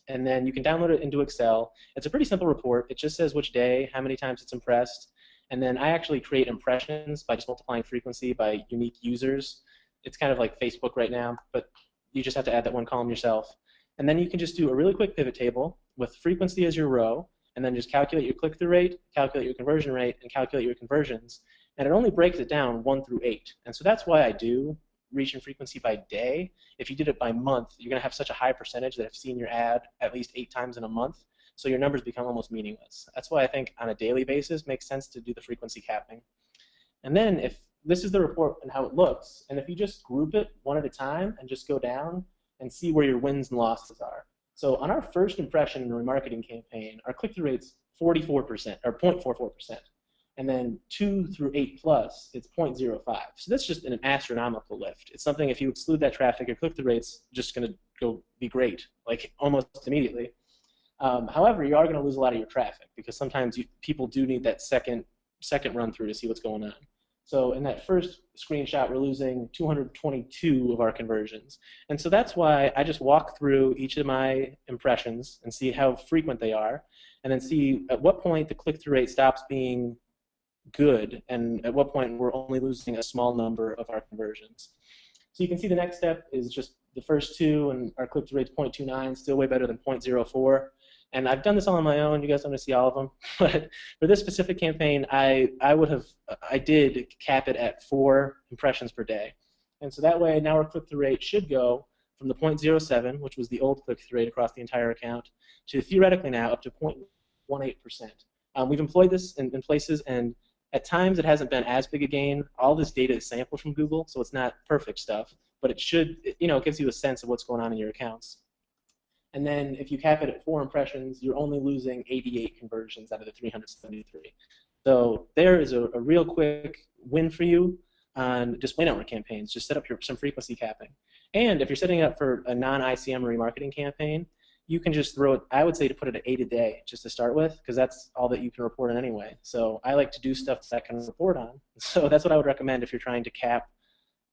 [SPEAKER 1] and then you can download it into Excel. It's a pretty simple report. It just says which day, how many times it's impressed, and then I actually create impressions by just multiplying frequency by unique users. It's kind of like Facebook right now, but you just have to add that one column yourself. And then you can just do a really quick pivot table with frequency as your row, and then just calculate your click-through rate, calculate your conversion rate, and calculate your conversions. And it only breaks it down 1 through 8. And so that's why I do reach and frequency by day. If you did it by month, you're going to have such a high percentage that have seen your ad at least 8 times in a month. So your numbers become almost meaningless. That's why I think on a daily basis it makes sense to do the frequency capping. And then if this is the report and how it looks, and if you just group it one at a time and just go down and see where your wins and losses are. So on our first impression in a remarketing campaign, our click-through rate's 44%, or 0.44%. And then 2 through 8 plus, it's 0.05. So that's just an astronomical lift. It's something, if you exclude that traffic, your click-through rate's just going to go be great, like almost immediately. However, you are going to lose a lot of your traffic because sometimes people do need that second run through to see what's going on. So in that first screenshot, we're losing 222 of our conversions. And so that's why I just walk through each of my impressions and see how frequent they are, and then see at what point the click-through rate stops being good and at what point we're only losing a small number of our conversions. So you can see the next step is just the first two, and our click-through rate's 0.29, still way better than 0.04. And I've done this all on my own. You guys don't want to see all of them, but for this specific campaign, I did cap it at 4 impressions per day, and so that way now our click-through rate should go from the 0.07, which was the old click-through rate across the entire account, to theoretically now up to 0.18%. We've employed this in places, and at times it hasn't been as big a gain. All this data is sampled from Google, so it's not perfect stuff, but it gives you a sense of what's going on in your accounts. And then if you cap it at 4 impressions, you're only losing 88 conversions out of the 373. So there is a real quick win for you on display network campaigns. Just set up some frequency capping. And if you're setting up for a non-ICM remarketing campaign, you can just throw it, I would say to put it at 8 a day just to start with, because that's all that you can report on anyway. So I like to do stuff that I can report on. So that's what I would recommend if you're trying to cap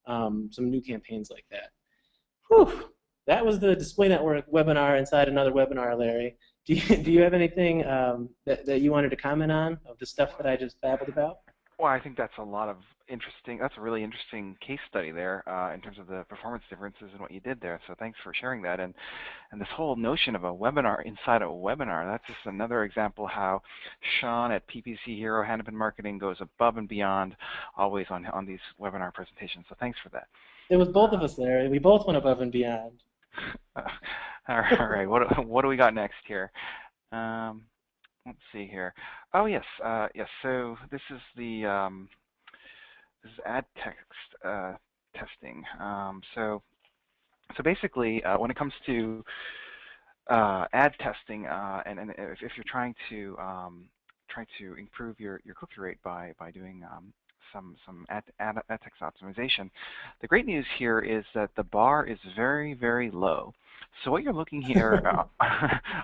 [SPEAKER 1] some new campaigns like that. Whew. That was the Display Network webinar inside another webinar, Larry. Do you have anything that you wanted to comment on of the stuff that I just babbled about?
[SPEAKER 2] Well, I think that's a lot of interesting. That's a really interesting case study there in terms of the performance differences and what you did there. So thanks for sharing that. And this whole notion of a webinar inside of a webinar, that's just another example how Sean at PPC Hero Hennepin Marketing goes above and beyond always on these webinar presentations. So thanks for that.
[SPEAKER 1] It was both of us, Larry. We both went above and beyond.
[SPEAKER 2] All right. What do we got next here? Let's see here. Oh yes, yes. So this is the this is ad text testing. So basically, when it comes to ad testing, and if you're trying to improve your click-through rate by doing some ad text optimization, the great news here is that the bar is very, very low. So what you're looking here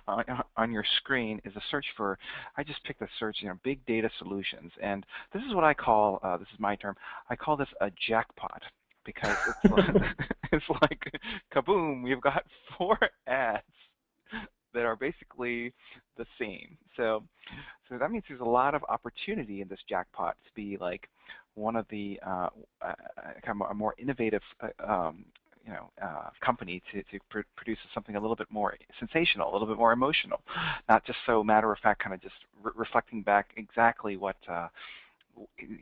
[SPEAKER 2] on your screen is a search for, I just picked a search, big data solutions. And this is what I call, this is my term, I call this a jackpot, because it's like kaboom, we've got 4 ads that are basically the same. So that means there's a lot of opportunity in this jackpot to be like one of the kind of a more innovative company to produce something a little bit more sensational, a little bit more emotional, not just so matter of fact, kind of just reflecting back exactly what,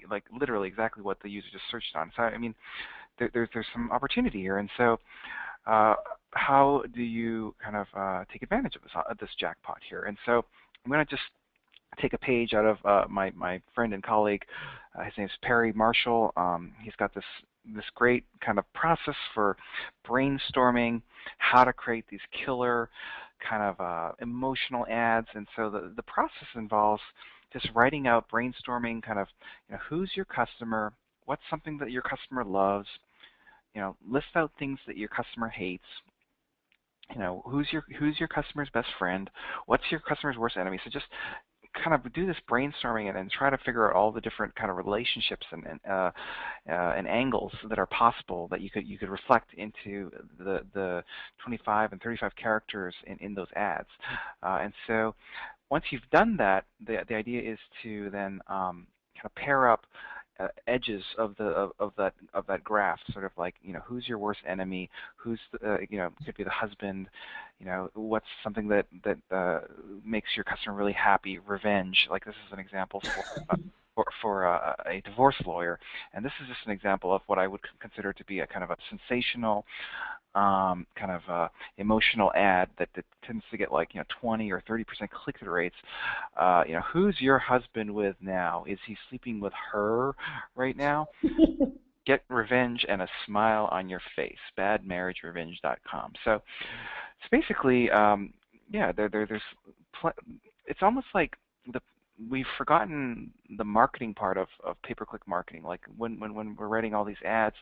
[SPEAKER 2] like literally exactly what the user just searched on. So I mean, there's some opportunity here, and so how do you kind of take advantage of this jackpot here? And so I'm going to just take a page out of my friend and colleague. His name is Perry Marshall. He's got this great kind of process for brainstorming how to create these killer kind of emotional ads. And so the process involves just writing out, brainstorming kind of, who's your customer, what's something that your customer loves, list out things that your customer hates, who's your customer's best friend, what's your customer's worst enemy. So just kind of do this brainstorming and try to figure out all the different kind of relationships and angles that are possible that you could reflect into the 25 and 35 characters in those ads. And so once you've done that, the idea is to then kind of pair up edges of that graph, sort of like, who's your worst enemy, who's could be the husband, what's something that makes your customer really happy, revenge. Like this is an example for a divorce lawyer, and this is just an example of what I would consider to be a kind of a sensational kind of emotional ad that tends to get like 20 or 30% click-through rates. Who's your husband with now? Is he sleeping with her right now? Get revenge and a smile on your face. Badmarriagerevenge.com. So it's basically yeah, it's almost like we've forgotten the marketing part of pay-per-click marketing. Like when we're writing all these ads,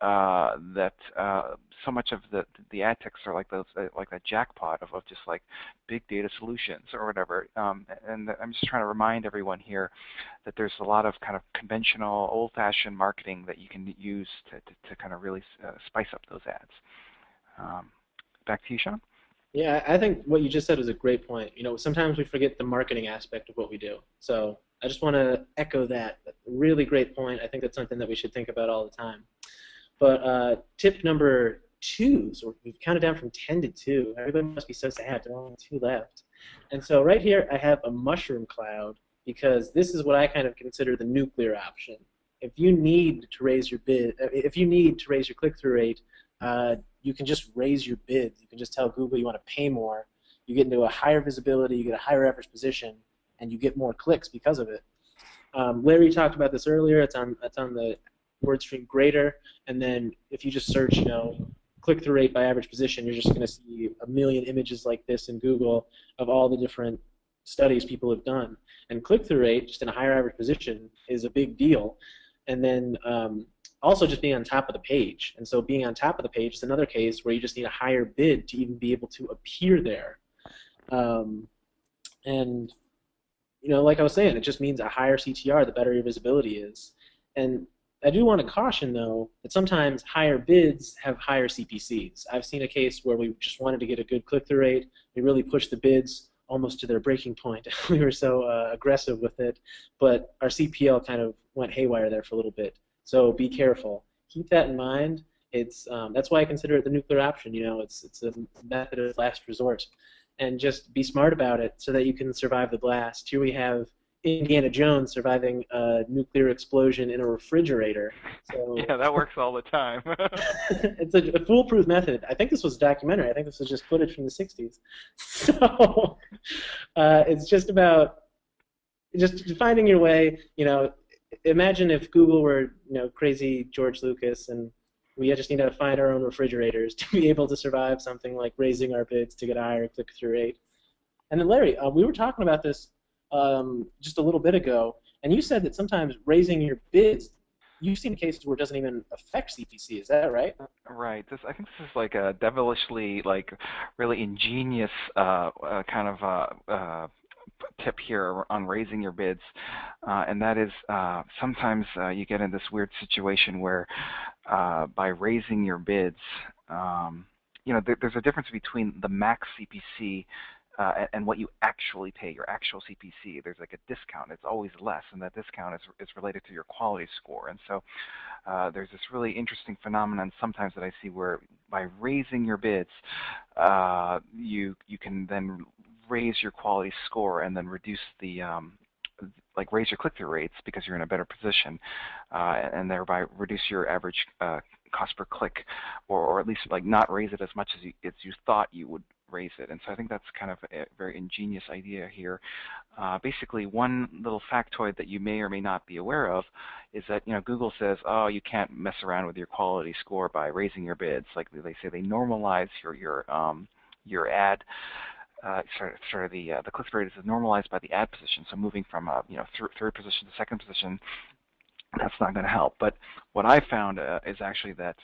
[SPEAKER 2] that so much of the ad texts are like those, like that jackpot of just like big data solutions or whatever. And I'm just trying to remind everyone here that there's a lot of kind of conventional, old-fashioned marketing that you can use to kind of really spice up those ads. Back to you, Sean.
[SPEAKER 1] Yeah, I think what you just said was a great point. Sometimes we forget the marketing aspect of what we do. So I just want to echo that. Really great point. I think that's something that we should think about all the time. But tip number 2, so we've counted down from 10 to 2. Everybody must be so sad. There are only 2 left. And so right here, I have a mushroom cloud because this is what I kind of consider the nuclear option. If you need to raise your bid, if you need to raise your click-through rate, you can just raise your bid. You can just tell Google you want to pay more. You get into a higher visibility, you get a higher average position, and you get more clicks because of it. Larry talked about this earlier. It's on the word stream greater, and then if you just search, click-through rate by average position, you're just going to see a million images like this in Google of all the different studies people have done. And click-through rate, just in a higher average position, is a big deal. And then also just being on top of the page. And so being on top of the page is another case where you just need a higher bid to even be able to appear there. And like I was saying, it just means a higher CTR, the better your visibility is. And I do want to caution, though, that sometimes higher bids have higher CPCs. I've seen a case where we just wanted to get a good click-through rate. We really pushed the bids almost to their breaking point. We were so aggressive with it, but our CPL kind of went haywire there for a little bit. So be careful. Keep that in mind. That's why I consider it the nuclear option. It's a method of last resort, and just be smart about it so that you can survive the blast. Here we have Indiana Jones surviving a nuclear explosion in a refrigerator. So
[SPEAKER 2] Yeah, that works all the time.
[SPEAKER 1] it's a foolproof method. I think this was a documentary. I think this was just footage from the 60s. So it's just about just finding your way. Imagine if Google were crazy George Lucas, and we just need to find our own refrigerators to be able to survive something like raising our bids to get a higher click-through rate. And then Larry, we were talking about this just a little bit ago, and you said that sometimes raising your bids, you've seen cases where it doesn't even affect CPC. Is that right?
[SPEAKER 2] Right. I think this is like a devilishly, like, really ingenious kind of tip here on raising your bids, and that is sometimes you get in this weird situation where by raising your bids, there's a difference between the max CPC and what you actually pay, your actual CPC. There's like a discount. It's always less, and that discount is related to your quality score. And so there's this really interesting phenomenon sometimes that I see where by raising your bids, you can then raise your quality score and then reduce the raise your click-through rates because you're in a better position, and thereby reduce your average cost per click, or at least like not raise it as much as you thought you would raise it. And so I think that's kind of a very ingenious idea here. Basically, one little factoid that you may or may not be aware of is that Google says, oh, you can't mess around with your quality score by raising your bids. Like they say, they normalize your ad. The click-through rate is normalized by the ad position. So moving from third position to second position, that's not going to help. But what I found is actually that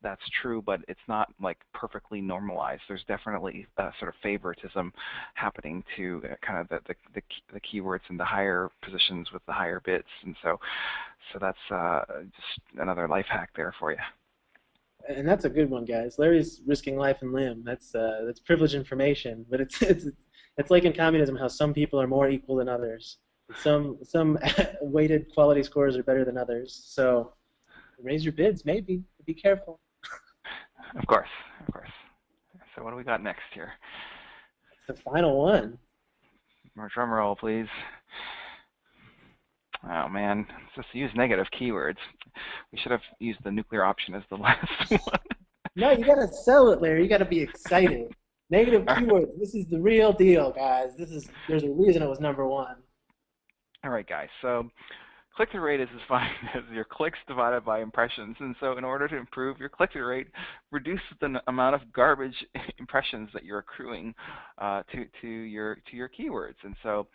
[SPEAKER 2] that's true, but it's not like perfectly normalized. There's definitely sort of favoritism happening to kind of the keywords in the higher positions with the higher bids, and so that's just another life hack there for you.
[SPEAKER 1] And that's a good one, guys. Larry's risking life and limb. That's privileged information, but it's like in communism how some people are more equal than others. Some weighted quality scores are better than others. So raise your bids, maybe. Be careful.
[SPEAKER 2] Of course. So what do we got next here?
[SPEAKER 1] It's the final one.
[SPEAKER 2] More drum roll, please. Oh man, it's just to use negative keywords. We should have used the nuclear option as the last one.
[SPEAKER 1] No, you gotta sell it, Larry. You gotta be excited. Negative keywords. This is the real deal, guys. There's a reason it was #1.
[SPEAKER 2] All right, guys. So click-through rate is defined as your clicks divided by impressions. And so in order to improve your click-through rate, reduce the amount of garbage impressions that you're accruing to your keywords. And so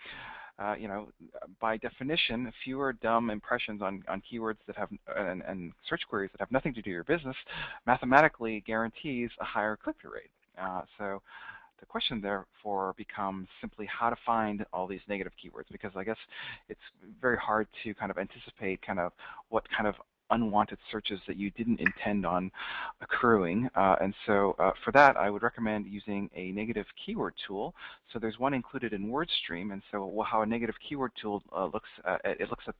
[SPEAKER 2] by definition, fewer dumb impressions on keywords that have and search queries that have nothing to do with your business mathematically guarantees a higher click-through rate. So the question therefore becomes simply how to find all these negative keywords, because I guess it's very hard to kind of anticipate kind of what kind of unwanted searches that you didn't intend on accruing. And so for that, I would recommend using a negative keyword tool. So there's one included in WordStream. And so how a negative keyword tool looks at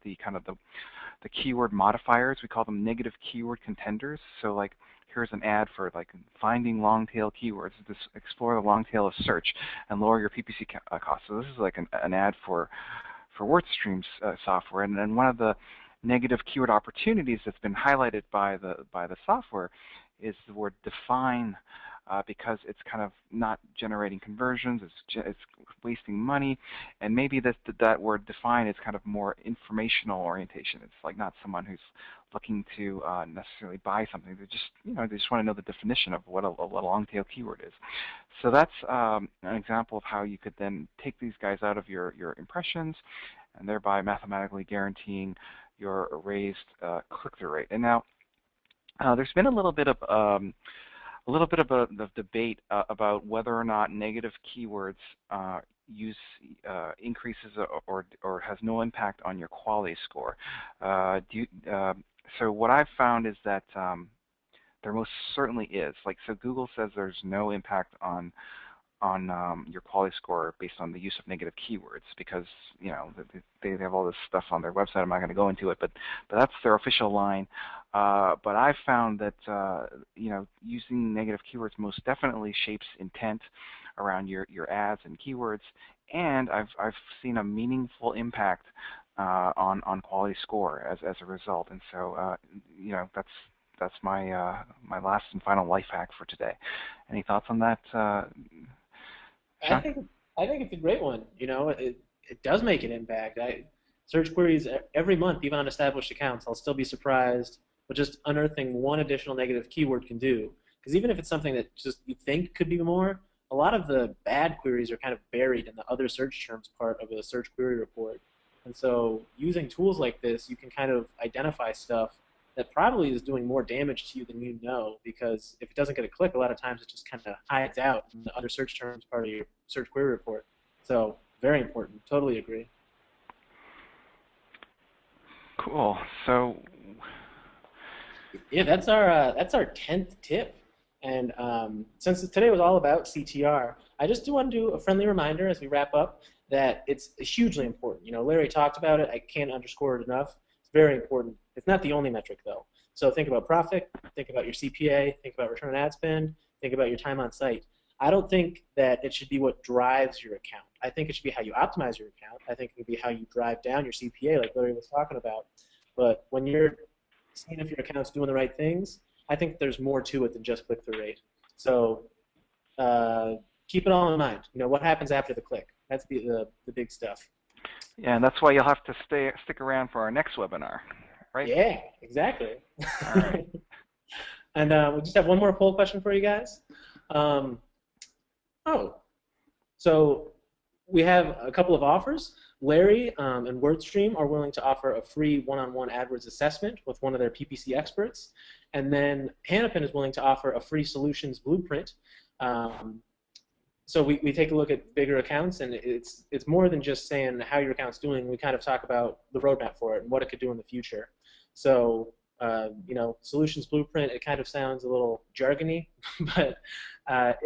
[SPEAKER 2] the kind of the keyword modifiers. We call them negative keyword contenders. So like here's an ad for like finding long tail keywords, just explore the long tail of search and lower your PPC costs. So this is like an ad for WordStream's software, and then one of the negative keyword opportunities that's been highlighted by the software is the word define, because it's kind of not generating conversions, it's wasting money, and maybe that word define is kind of more informational orientation. It's like not someone who's looking to necessarily buy something. They just they just want to know the definition of what a long tail keyword is. So that's an example of how you could then take these guys out of your impressions, and thereby mathematically guaranteeing your raised click-through rate. And now there's been a little bit of the debate about whether or not negative keywords increases or has no impact on your quality score. So what I've found is that there most certainly is. So Google says there's no impact on your quality score based on the use of negative keywords, because they have all this stuff on their website. I'm not going to go into it, but that's their official line. But I've found that using negative keywords most definitely shapes intent around your ads and keywords, and I've seen a meaningful impact on quality score as a result. And so that's my my last and final life hack for today. Any thoughts on that?
[SPEAKER 1] I think it's a great one. It does make an impact. Search queries every month, even on established accounts, I'll still be surprised what just unearthing one additional negative keyword can do. Because even if it's something that just you think could be more, a lot of the bad queries are kind of buried in the other search terms part of a search query report. And so using tools like this, you can kind of identify stuff that probably is doing more damage to you than you know, because if it doesn't get a click, a lot of times it just kind of hides out in the other search terms part of your search query report. So very important. Totally agree.
[SPEAKER 2] Cool. So
[SPEAKER 1] yeah, that's our 10th tip. And since today was all about CTR, I just do want to do a friendly reminder as we wrap up that it's hugely important. Larry talked about it. I can't underscore it enough. It's very important. It's not the only metric, though. So think about profit, think about your CPA, think about return on ad spend, think about your time on site. I don't think that it should be what drives your account. I think it should be how you optimize your account. I think it would be how you drive down your CPA, like Larry was talking about. But when you're seeing if your account's doing the right things, I think there's more to it than just click-through rate. So keep it all in mind. What happens after the click? That's the big stuff.
[SPEAKER 2] Yeah, and that's why you'll have to stick around for our next webinar, right?
[SPEAKER 1] Yeah, exactly.
[SPEAKER 2] All right.
[SPEAKER 1] And we just have one more poll question for you guys. So we have a couple of offers. Larry and WordStream are willing to offer a free one-on-one AdWords assessment with one of their PPC experts. And then Hannafin is willing to offer a free solutions blueprint. So we take a look at bigger accounts, and it's more than just saying how your account's doing. We kind of talk about the roadmap for it and what it could do in the future. So solutions blueprint, it kind of sounds a little jargony, but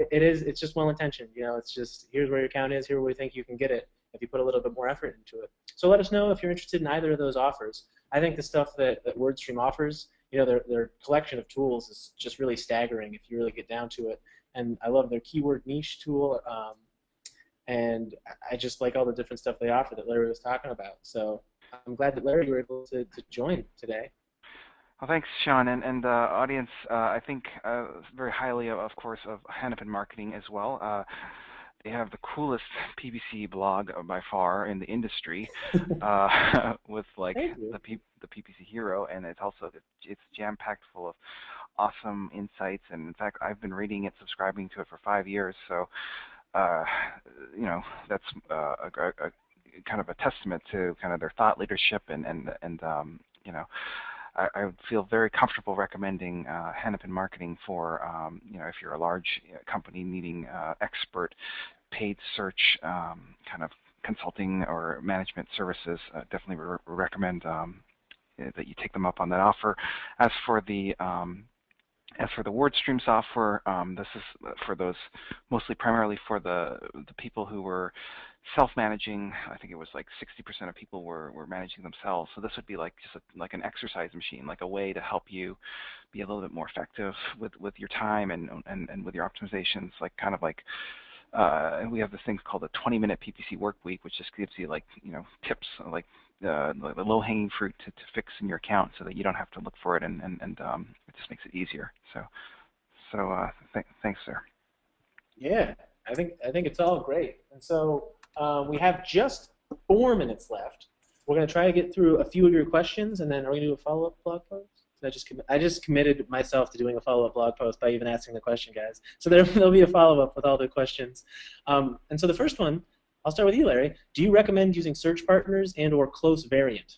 [SPEAKER 1] it's just well-intentioned. It's just, here's where your account is, here where we think you can get it if you put a little bit more effort into it. So let us know if you're interested in either of those offers. I think the stuff that WordStream offers, their collection of tools is just really staggering if you really get down to it. And I love their keyword niche tool, and I just like all the different stuff they offer that Larry was talking about. So I'm glad that Larry, you were able to join today.
[SPEAKER 2] Well, thanks, Sean, and audience. I think very highly, of course, of Hannafin Marketing as well. They have the coolest PPC blog by far in the industry, with like the PPC hero, and it's jam-packed full of awesome insights. And in fact, I've been reading it, subscribing to it for 5 years. So, that's a kind of a testament to kind of their thought leadership, and I would feel very comfortable recommending Hannafin Marketing for if you're a large company needing expert paid search kind of consulting or management services. Definitely recommend that you take them up on that offer. As for the WordStream software, this is for those, mostly primarily for the people who were self-managing. I think it was like 60% of people were managing themselves. So this would be like just like an exercise machine, like a way to help you be a little bit more effective with your time and with your optimizations, like kind of like we have this thing called a 20-minute PPC work week, which just gives you like tips like the low-hanging fruit to fix in your account, so that you don't have to look for it, and it just makes it easier. Thanks, sir.
[SPEAKER 1] Yeah, I think it's all great. And so we have just 4 minutes left. We're going to try to get through a few of your questions, and then are we going to do a follow-up blog post? I just committed myself to doing a follow-up blog post by even asking the question, guys. So there'll be a follow-up with all the questions. And so the first one, I'll start with you, Larry. Do you recommend using search partners and/or close variant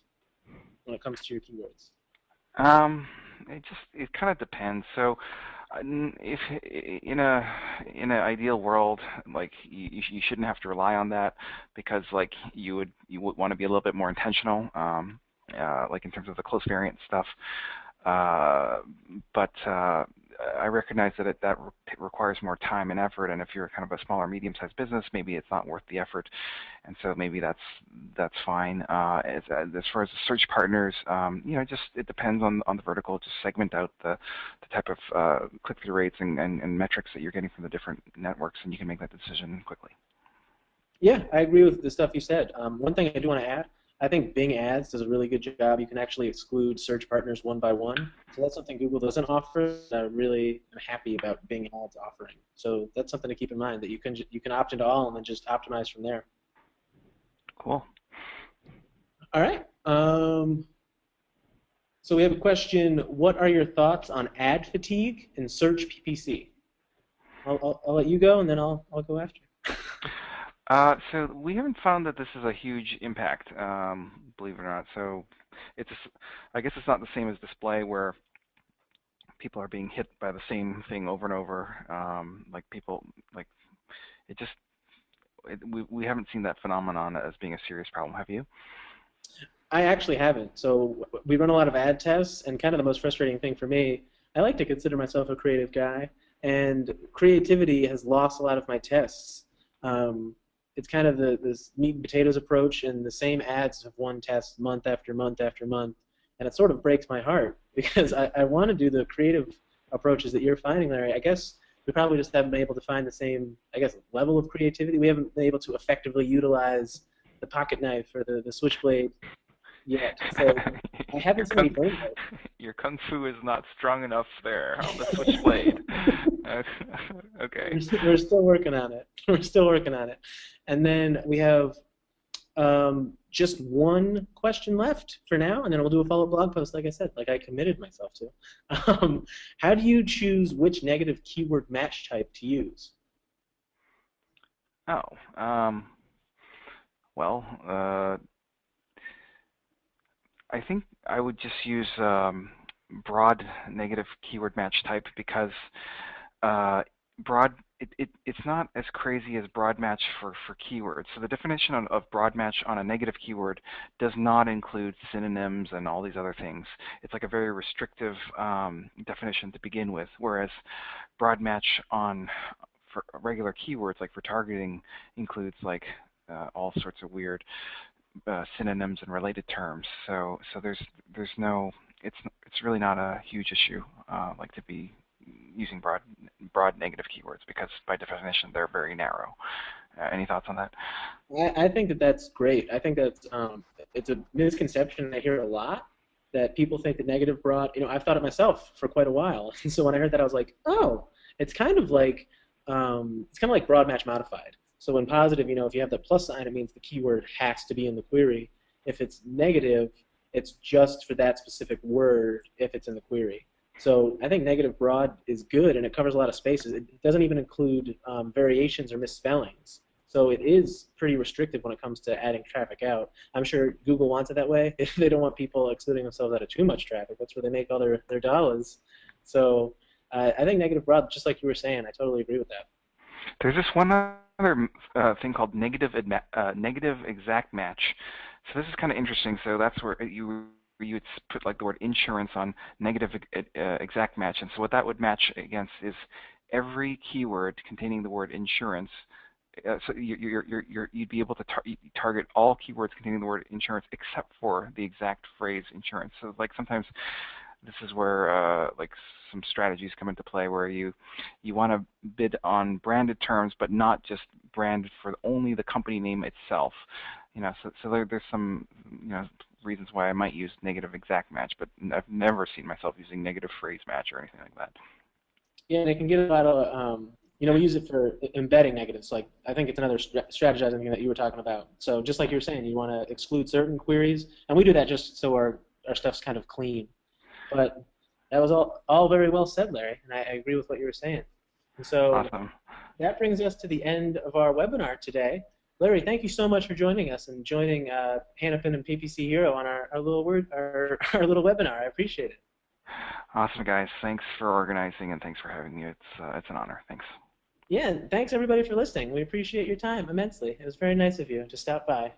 [SPEAKER 1] when it comes to your keywords?
[SPEAKER 2] It kind of depends. So, if in an ideal world, like you shouldn't have to rely on that, because like you would want to be a little bit more intentional, like in terms of the close variant stuff. But I recognize that that requires more time and effort, and if you're kind of a smaller, medium-sized business, maybe it's not worth the effort, and so maybe that's fine. As far as the search partners, just it depends on the vertical. Just segment out the type of click-through rates and metrics that you're getting from the different networks, and you can make that decision quickly.
[SPEAKER 1] Yeah, I agree with the stuff you said. One thing I do want to add, I think Bing Ads does a really good job. You can actually exclude search partners one by one. So that's something Google doesn't offer. I really am happy about Bing Ads offering. So that's something to keep in mind, that you can opt into all and then just optimize from there.
[SPEAKER 2] Cool.
[SPEAKER 1] All right. So we have a question. What are your thoughts on ad fatigue and search PPC? I'll let you go, and then I'll go after.
[SPEAKER 2] So we haven't found that this is a huge impact, believe it or not. So I guess it's not the same as display, where people are being hit by the same thing over and over. We haven't seen that phenomenon as being a serious problem. Have you?
[SPEAKER 1] I actually haven't. So we run a lot of ad tests, and kind of the most frustrating thing for me, I like to consider myself a creative guy, and creativity has lost a lot of my tests. It's kind of this meat and potatoes approach, and the same ads have won tests month after month after month, and it sort of breaks my heart, because I want to do the creative approaches that you're finding, Larry. I guess we probably just haven't been able to find the same, level of creativity. We haven't been able to effectively utilize the pocket knife or the switchblade yet. So I haven't seen any burn.
[SPEAKER 2] Your kung fu is not strong enough there on the switchblade. Okay.
[SPEAKER 1] We're still working on it. We're still working on it. And then we have just one question left for now, and then we'll do a follow-up blog post, like I said, like I committed myself to. How do you choose which negative keyword match type to use?
[SPEAKER 2] Well, I think I would just use broad negative keyword match type, because it's not as crazy as broad match for keywords. So the definition of broad match on a negative keyword does not include synonyms and all these other things. It's like a very restrictive definition to begin with, whereas broad match for regular keywords, like for targeting, includes like all sorts of weird synonyms and related terms. So there's no, it's really not a huge issue like to be using broad negative keywords, because by definition they're very narrow. Any thoughts on that?
[SPEAKER 1] I think that's great. I think that's it's a misconception I hear a lot, that people think that negative broad. I've thought it myself for quite a while. And so when I heard that, I was like, oh, it's kind of like broad match modified. So when positive, if you have the plus sign, it means the keyword has to be in the query. If it's negative, it's just for that specific word if it's in the query. So I think negative broad is good, and it covers a lot of spaces. It doesn't even include variations or misspellings. So it is pretty restrictive when it comes to adding traffic out. I'm sure Google wants it that way. If they don't want people excluding themselves out of too much traffic, that's where they make all their dollars. So I think negative broad, just like you were saying, I totally agree with that.
[SPEAKER 2] There's this one other thing called negative exact match. So this is kind of interesting. So that's where you would put like the word insurance on negative exact match. And so what that would match against is every keyword containing the word insurance so you'd be able to target all keywords containing the word insurance except for the exact phrase insurance. So like sometimes this is where like some strategies come into play where you want to bid on branded terms, but not just branded for only the company name itself. So there's some reasons why I might use negative exact match, but I've never seen myself using negative phrase match or anything like that.
[SPEAKER 1] Yeah, and it can get a lot of, we use it for embedding negatives. Like, I think it's another strategizing thing that you were talking about. So just like you were saying, you want to exclude certain queries, and we do that just so our stuff's kind of clean. But that was all very well said, Larry, and I agree with what you were saying. And so
[SPEAKER 2] Awesome.
[SPEAKER 1] that brings us to the end of our webinar today. Larry, thank you so much for joining us and joining Hannafin and PPC Hero on our little our little webinar. I appreciate it.
[SPEAKER 2] Awesome, guys. Thanks for organizing and thanks for having me. It's an honor. Thanks.
[SPEAKER 1] Yeah, and thanks everybody for listening. We appreciate your time immensely. It was very nice of you to stop by.